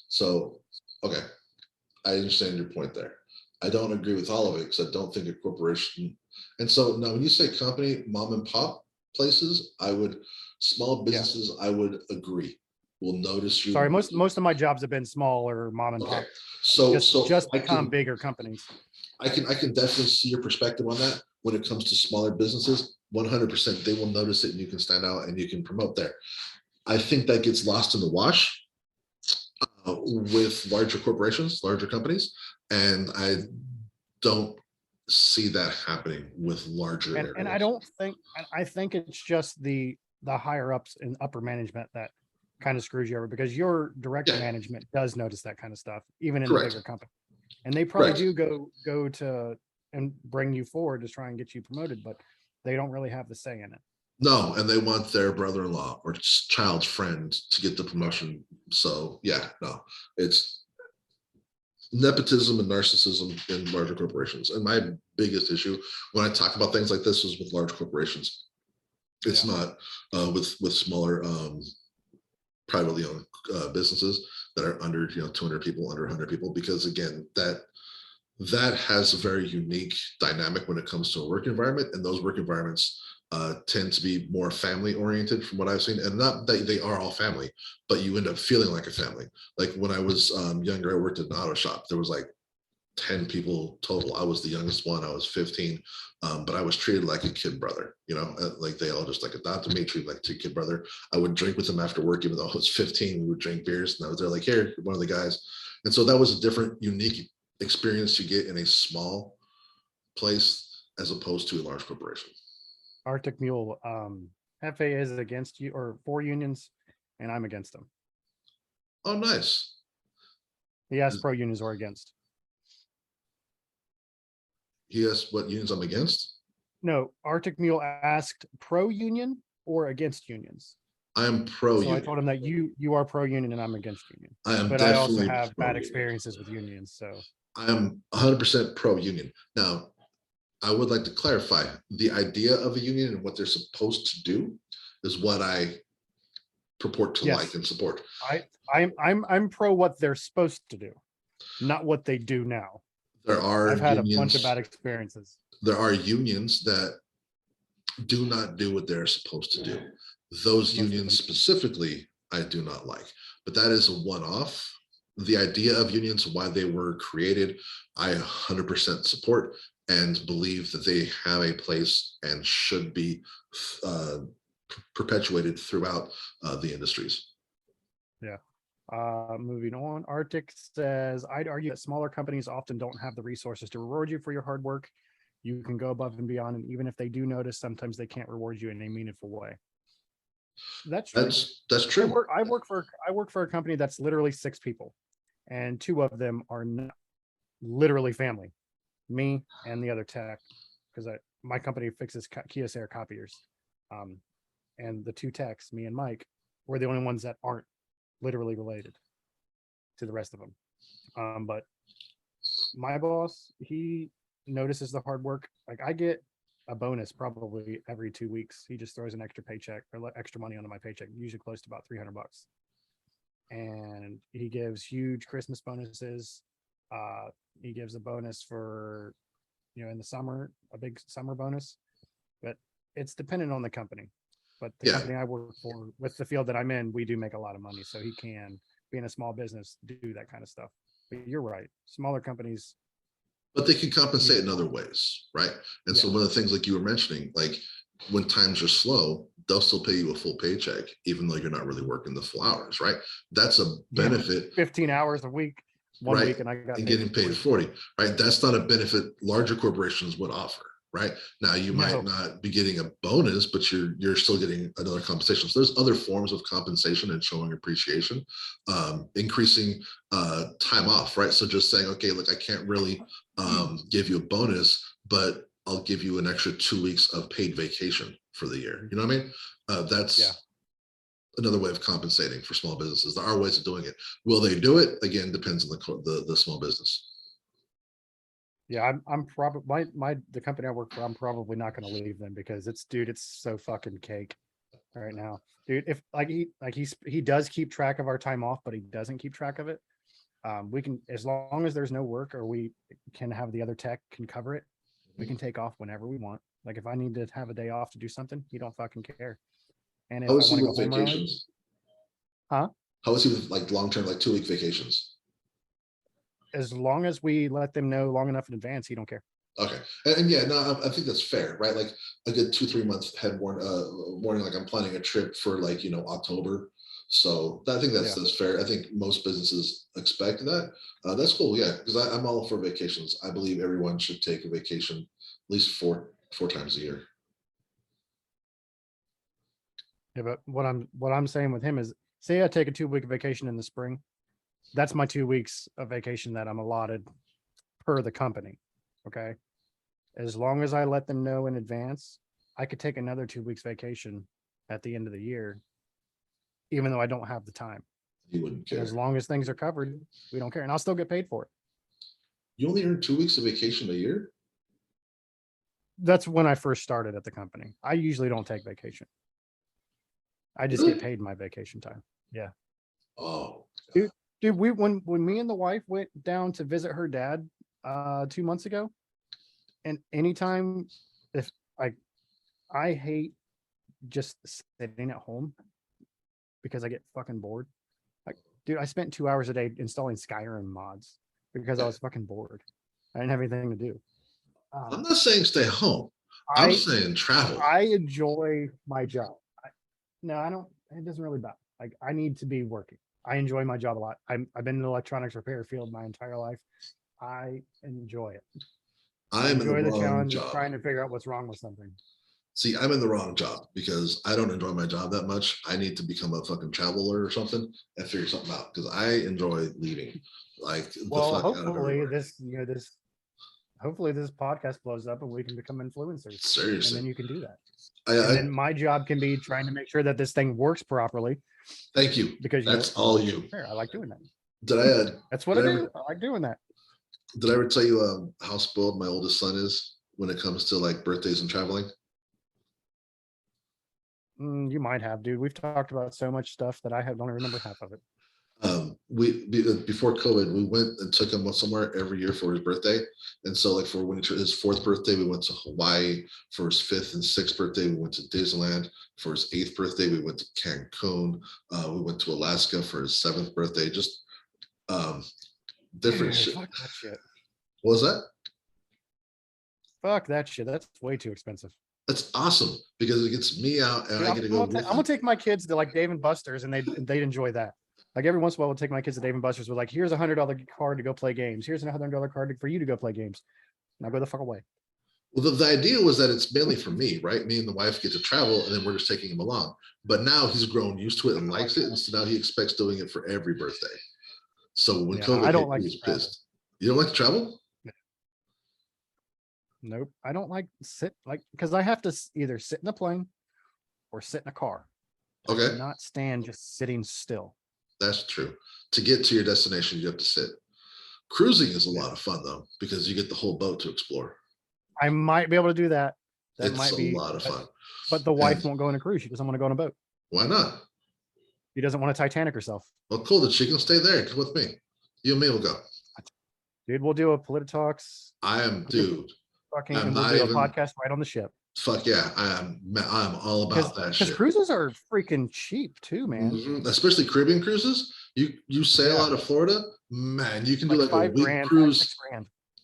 So, okay, I understand your point there. I don't agree with all of it because I don't think a corporation. And so now, when you say company, mom and pop places, small businesses, I would agree. Will notice you. Sorry, most of my jobs have been smaller mom and pop. So just become bigger companies. I can definitely see your perspective on that. When it comes to smaller businesses, 100%, they will notice it and you can stand out and you can promote there. I think that gets lost in the wash with larger corporations, larger companies, and I don't see that happening with larger areas. And I think it's just the higher ups and upper management that kind of screws you over, because your direct management does notice that kind of stuff, even in the bigger company, and they probably do go to and bring you forward to try and get you promoted, but they don't really have the say in it. No, and they want their brother-in-law or child's friend to get the promotion. So yeah, no, it's nepotism and narcissism in larger corporations. And my biggest issue when I talk about things like this is with large corporations. It's not with smaller privately owned businesses that are under 200 people, under 100 people, because again, that has a very unique dynamic when it comes to a work environment, and those work environments tend to be more family oriented from what I've seen. And not that they are all family, but you end up feeling like a family. Like when I was younger, I worked at an auto shop. There was like 10 people total. I was the youngest one. I was 15, but I was treated like a kid brother, like they all just like adopted me, treated like a kid brother. I would drink with them after work, even though I was 15, we would drink beers and I was there like, here, one of the guys. And so that was a different, unique experience you get in a small place as opposed to a large corporation. Arctic Mule, FAA is against you or for unions, and I'm against them. Oh, nice. He asked pro unions or against. He asked what unions I'm against? No, Arctic Mule asked pro union or against unions. I am pro union. So I told him that you are pro union and I'm against union. I am, but I also have bad experiences with unions. So I am 100% pro union. Now, I would like to clarify the idea of a union and what they're supposed to do is what I purport to like and support. I'm pro what they're supposed to do, not what they do now. I've had a bunch of bad experiences. There are unions that do not do what they're supposed to do. Those unions specifically, I do not like, but that is a one-off. The idea of unions, why they were created, I 100% support and believe that they have a place and should be perpetuated throughout the industries. Yeah. Moving on, Arctic says, I'd argue that smaller companies often don't have the resources to reward you for your hard work. You can go above and beyond, and even if they do notice, sometimes they can't reward you in a meaningful way. That's true. That's true. I work for a company that's literally 6 people, and 2 of them are not literally family, me and the other tech, because my company fixes Kyocera copiers, and the 2 techs, me and Mike, we're the only ones that aren't literally related to the rest of them. But my boss, he notices the hard work. Like I get a bonus probably every 2 weeks. He just throws an extra paycheck or extra money onto my paycheck, usually close to about $300. and he gives huge Christmas bonuses. He gives a bonus for, in the summer, a big summer bonus, but it's dependent on the company. But the company I work for, with the field that I'm in, we do make a lot of money, so he can, being a small business, do that kind of stuff. But you're right, smaller companies. But they can compensate in other ways, right? And so one of the things, like you were mentioning, like when times are slow, they'll still pay you a full paycheck, even though you're not really working the full hours, right? That's a benefit. 15 hours a week, one week, and I got getting paid 40, right? That's not a benefit larger corporations would offer, right? Now you might not be getting a bonus, but you're still getting another compensation. So there's other forms of compensation and showing appreciation, increasing time off, right? So just saying, okay, look, I can't really give you a bonus, but I'll give you an extra 2 weeks of paid vacation for the year. You know what I mean? That's another way of compensating for small businesses. There are ways of doing it. Will they do it? Again, depends on the small business. Yeah, I'm probably the company I work for, I'm probably not going to leave them because it's so fucking cake right now, dude. If he does keep track of our time off, but he doesn't keep track of it. We can, as long as there's no work or we can have the other tech can cover it, we can take off whenever we want. Like if I need to have a day off to do something, he don't fucking care. And if I want to go home early, how is he with like long-term, like 2-week vacations? As long as we let them know long enough in advance, he don't care. Okay, and yeah, no, I think that's fair, right? Like a good 2-3 months head warning, like I'm planning a trip for like October. So I think that's fair. I think most businesses expect that. That's cool, yeah, because I'm all for vacations. I believe everyone should take a vacation at least four times a year. Yeah, but what I'm saying with him is, say I take a 2-week vacation in the spring, that's my 2 weeks of vacation that I'm allotted per the company. Okay. As long as I let them know in advance, I could take another 2 weeks vacation at the end of the year, even though I don't have the time. You wouldn't care. And as long as things are covered, we don't care. And I'll still get paid for it. You only earn 2 weeks of vacation a year? That's when I first started at the company. I usually don't take vacation. I just get paid my vacation time. Yeah. Oh, dude, when me and the wife went down to visit her dad 2 months ago, and anytime if I hate just sitting at home because I get fucking bored. Like, dude, I spent 2 hours a day installing Skyrim mods because I was fucking bored. I didn't have anything to do. I'm not saying stay home. I'm saying travel. I enjoy my job. I don't. It doesn't really matter. Like, I need to be working. I enjoy my job a lot. I've been in the electronics repair field my entire life. I enjoy it. I enjoy the challenge of trying to figure out what's wrong with something. See, I'm in the wrong job because I don't enjoy my job that much. I need to become a fucking traveler or something and figure something out because I enjoy leaving. Like, hopefully hopefully this podcast blows up and we can become influencers. Seriously. And then you can do that. And then my job can be trying to make sure that this thing works properly. Thank you. Because that's all you. I like doing that. That's what I do. I like doing that. Did I ever tell you how spoiled my oldest son is when it comes to like birthdays and traveling? You might have, dude. We've talked about so much stuff that I don't remember half of it. Before COVID, we went and took him somewhere every year for his birthday. And so like for his 4th birthday, we went to Hawaii. For his 5th and 6th birthday, we went to Disneyland. For his 8th birthday, we went to Cancun. We went to Alaska for his 7th birthday. Just different shit. Fuck that shit. What was that? Fuck that shit. That's way too expensive. That's awesome because it gets me out and I get to go. I'm gonna take my kids to like Dave and Buster's and they'd enjoy that. Like every once in a while, we'll take my kids to Dave and Buster's. We're like, here's $100 card to go play games. Here's a $100 card for you to go play games. Now go the fuck away. Well, the idea was that it's mainly for me, right? Me and the wife get to travel and then we're just taking him along. But now he's grown used to it and likes it. And so now he expects doing it for every birthday. So when COVID hit, he was pissed. You don't like to travel? Nope. I don't like because I have to either sit in a plane or sit in a car. Okay. Not stand just sitting still. That's true. To get to your destination, you have to sit. Cruising is a lot of fun though, because you get the whole boat to explore. I might be able to do that. That might be a lot of fun. But the wife won't go on a cruise. She doesn't want to go on a boat. Why not? She doesn't want to Titanic herself. Well, cool. Then she can stay there with me. You and me will go. Dude, we'll do a PolitiTalks. Dude. And we'll do a podcast right on the ship. Fuck yeah. I'm all about that shit. Because cruises are freaking cheap too, man. Especially Caribbean cruises. You sail out of Florida, man, you can do like a week cruise.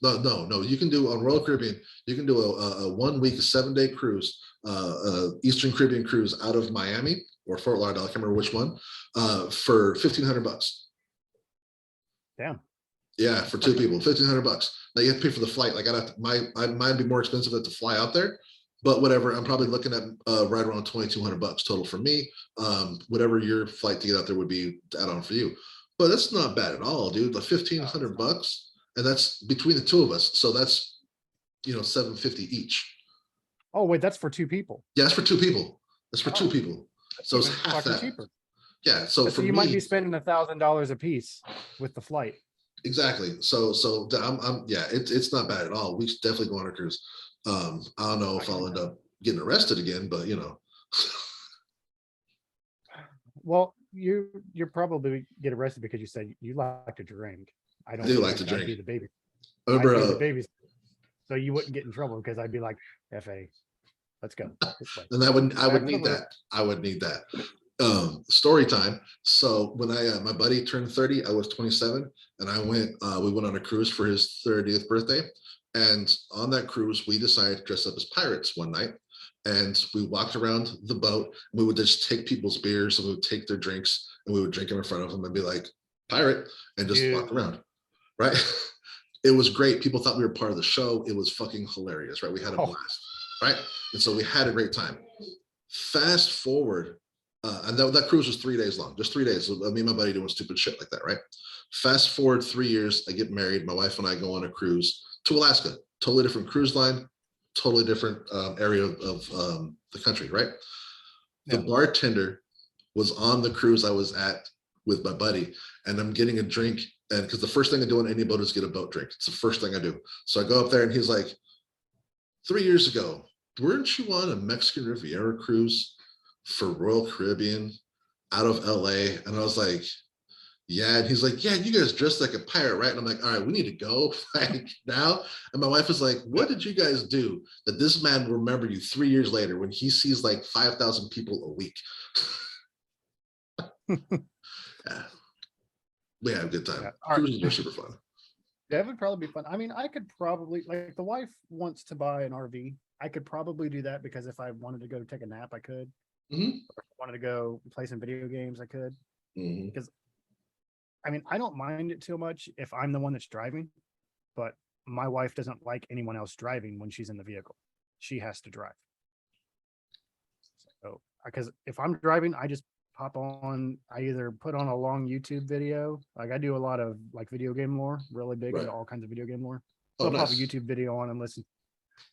No. You can do on Royal Caribbean, you can do a 1 week, 7-day cruise, Eastern Caribbean cruise out of Miami or Fort Lauderdale, I can't remember which one, for $1,500. Damn. Yeah, for 2 people, $1,500. Now you have to pay for the flight. Like might be more expensive to fly out there, but whatever. I'm probably looking at right around $2,200 total for me. Whatever your flight to get out there would be to add on for you, but that's not bad at all, dude. Like $1,500, and that's between the two of us. So that's $750 each. Oh wait, that's for 2 people. Yeah, that's for 2 people. That's for 2 people. So it's half that. Cheaper. Yeah. So for you me, might be spending $1,000 a piece with the flight. Exactly. So I'm yeah, it's not bad at all. We should definitely go on a cruise. I don't know if I'll end up getting arrested again, but Well, you're probably get arrested because you said you like to drink. I do like to drink. I'd be the baby. I remember the babies, so you wouldn't get in trouble because I'd be like, "Fa, let's go." And I would need that. I would need that. Story time. So when my buddy turned 30, I was 27, and we went on a cruise for his 30th birthday. And on that cruise, we decided to dress up as pirates one night, and we walked around the boat. We would just take people's beers and we would take their drinks and we would drink them in front of them and be like, pirate, and just walk around. Right. It was great. People thought we were part of the show. It was fucking hilarious. Right. We had a blast. Right. And so we had a great time. Fast forward. And that cruise was 3 days long, just 3 days. So me and my buddy doing stupid shit like that, right? Fast forward 3 years, I get married. My wife and I go on a cruise to Alaska, totally different cruise line, totally different area of the country, right? Yeah. The bartender was on the cruise I was at with my buddy, and I'm getting a drink. And because the first thing I do on any boat is get a boat drink. It's the first thing I do. So I go up there and he's like, 3 years ago, weren't you on a Mexican Riviera cruise for Royal Caribbean out of LA? And I was like, yeah. And he's like, yeah, you guys dressed like a pirate, right? And I'm like, all right, we need to go like now. And my wife was like, what did you guys do that this man will remember you 3 years later when he sees like 5,000 people a week? Yeah. We had a good time. Yeah. Cruises are super fun. That would probably be fun. I mean, I could probably, like, the wife wants to buy an RV. I could probably do that because if I wanted to go take a nap, I could. Or if I wanted to go play some video games, I could. Because I mean, I don't mind it too much if I'm the one that's driving, but my wife doesn't like anyone else driving when she's in the vehicle. She has to drive. So, because if I'm driving, I just pop on, I either put on a long YouTube video. Like I do a lot of like video game lore, really big into all kinds of video game lore. So I'll pop a YouTube video on and listen,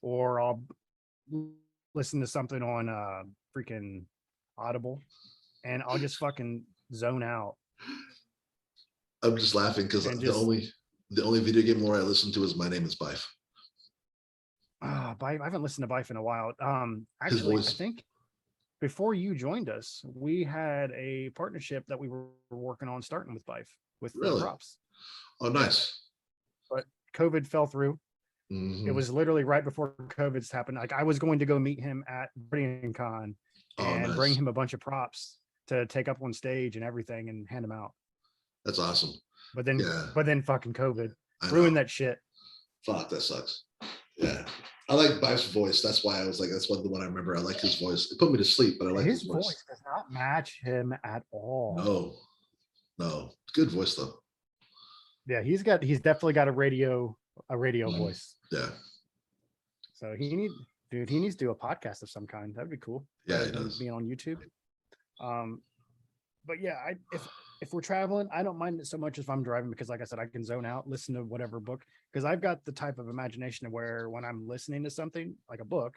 or I'll listen to something on freaking Audible, and I'll just fucking zone out. I'm just laughing because the only video game lore I listen to is My Name is Bife. Bife, I haven't listened to Bife in a while. Actually, I think before you joined us, we had a partnership that we were working on starting with Bife with props. Oh, nice. But COVID fell through. It was literally right before COVID's happened. Like I was going to go meet him at Con and bring him a bunch of props to take up on stage and everything and hand them out. That's awesome. But then fucking COVID ruined that shit. Fuck, that sucks. Yeah. I like Bife's voice. That's why I was like, that's the one I remember. I like his voice. It put me to sleep, but I like his voice. His voice does not match him at all. No. Good voice though. Yeah, he's definitely got a radio voice. Yeah. So he needs to do a podcast of some kind. That'd be cool. Yeah, he does. Being on YouTube. But yeah, if we're traveling, I don't mind it so much if I'm driving because, like I said, I can zone out, listen to whatever book, because I've got the type of imagination where when I'm listening to something like a book,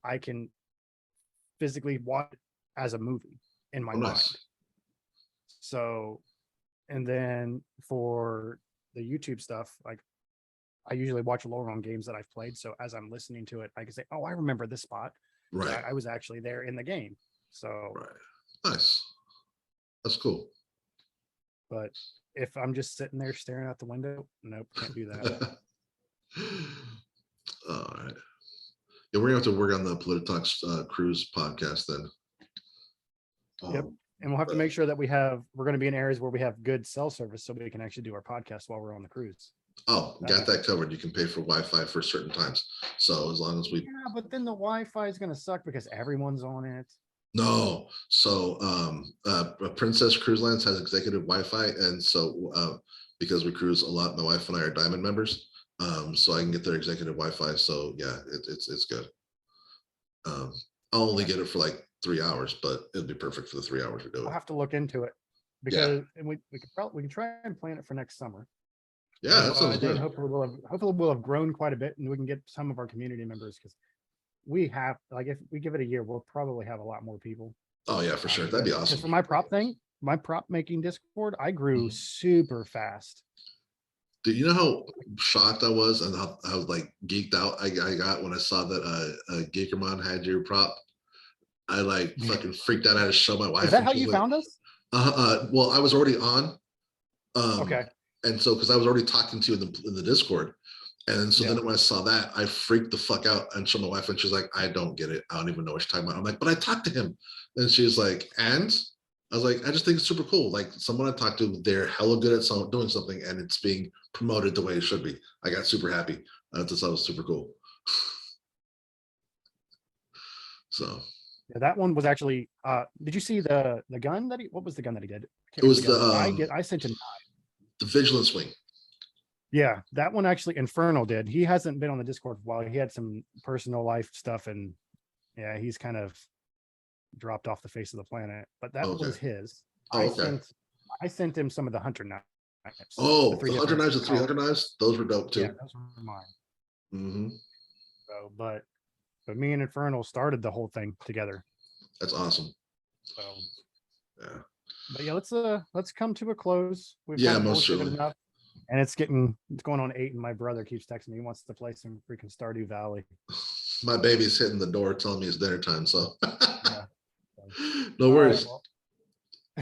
I can physically watch it as a movie in my mind. So, and then for the YouTube stuff, like I usually watch lore on games that I've played. So as I'm listening to it, I can say, oh, I remember this spot. Right. I was actually there in the game. So nice. That's cool. But if I'm just sitting there staring out the window, nope, can't do that. All right. Yeah, we're gonna have to work on the PolitiTalks cruise podcast then. Yep. And we'll have to make sure that we're going to be in areas where we have good cell service so we can actually do our podcast while we're on the cruise. Oh, got that covered. You can pay for Wi-Fi for certain times. So as long as we. Yeah, but then the Wi-Fi is going to suck because everyone's on it. No. So Princess Cruise Lines has executive Wi-Fi. And so because we cruise a lot, my wife and I are Diamond members. So I can get their executive Wi-Fi. So yeah, it's good. I'll only get it for like 3 hours, but it'll be perfect for the 3 hours we do it. I'll have to look into it because and we can try and plan it for next summer. Yeah, that sounds good. Hopefully we'll have grown quite a bit and we can get some of our community members because we have, like, if we give it a year, we'll probably have a lot more people. Oh yeah, for sure. That'd be awesome. For my prop making Discord, I grew super fast. Dude, you know how shocked I was and how I was like geeked out I got when I saw that Geekermon had your prop? I like fucking freaked out. I had to show my wife. Is that how you found us? Well, I was already on. Okay. And so, because I was already talking to you in the Discord, and so then when I saw that, I freaked the fuck out and showed my wife, and she's like, "I don't get it. I don't even know what you're talking about." I'm like, "But I talked to him," and she's like, "And?" I was like, "I just think it's super cool. Like someone I talked to, they're hella good at doing something, and it's being promoted the way it should be." I got super happy. I just thought it was super cool. So. Yeah, that one was actually. Did you see the gun that what was the gun that he did? It was I sent him. The Vigilance Wing. Yeah, that one actually Infernal did. He hasn't been on the Discord for a while. He had some personal life stuff, and yeah, he's kind of dropped off the face of the planet. But that was his. I sent him some of the hunter knives. Oh, the hunter knives, the 3 hunter knives, those were dope too. Yeah, those were mine. Mm-hmm. So, but me and Infernal started the whole thing together. That's awesome. So yeah. But yeah, let's come to a close. We've most certainly. Enough, and it's going on 8, and my brother keeps texting me. He wants to play some freaking Stardew Valley. My baby's hitting the door telling me it's dinner time. So yeah. no worries. Right, well,